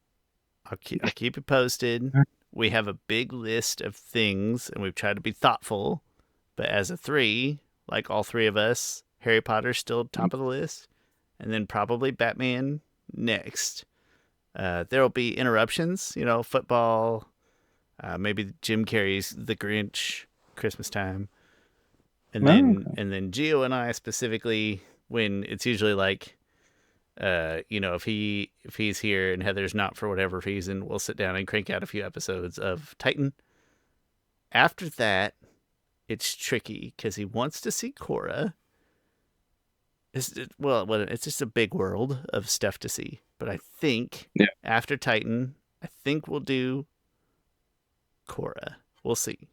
I'll keep it posted. We have a big list of things, and we've tried to be thoughtful. But as a three, like all three of us, Harry Potter's still top of the list, and then probably Batman next. There'll be interruptions, football, maybe Jim Carrey's The Grinch, Christmas time, and No, then Gio and I specifically, when it's usually like, if he's here and Heather's not for whatever reason, we'll sit down and crank out a few episodes of Titan. After that, it's tricky because he wants to see Korra. It's just a big world of stuff to see. But I think after Titan, I think we'll do Korra. We'll see.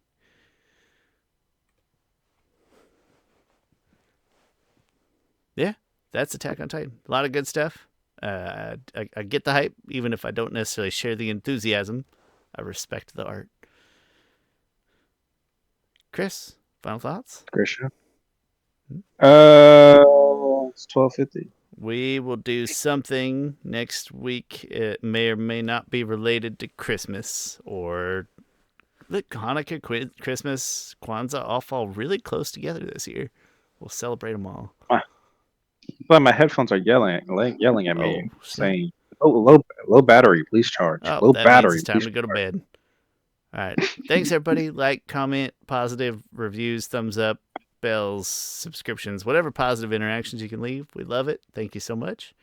Yeah, that's Attack on Titan. A lot of good stuff. I get the hype, even if I don't necessarily share the enthusiasm. I respect the art. Chris, final thoughts? Christian. It's 12:50. We will do something next week. It may or may not be related to Christmas or Hanukkah, Christmas, Kwanzaa all fall really close together this year. We'll celebrate them all. But my headphones are yelling at me, Oh, saying, low battery, please charge. Oh, Low that battery, means it's time please to go to charge." bed. All right. Thanks, everybody. Like, comment, positive reviews, thumbs up, bells, subscriptions, whatever positive interactions you can leave. We love it. Thank you so much.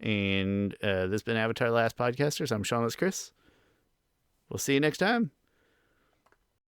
And this has been Avatar Last Podcasters. I'm Shawn. That's Chris. We'll see you next time.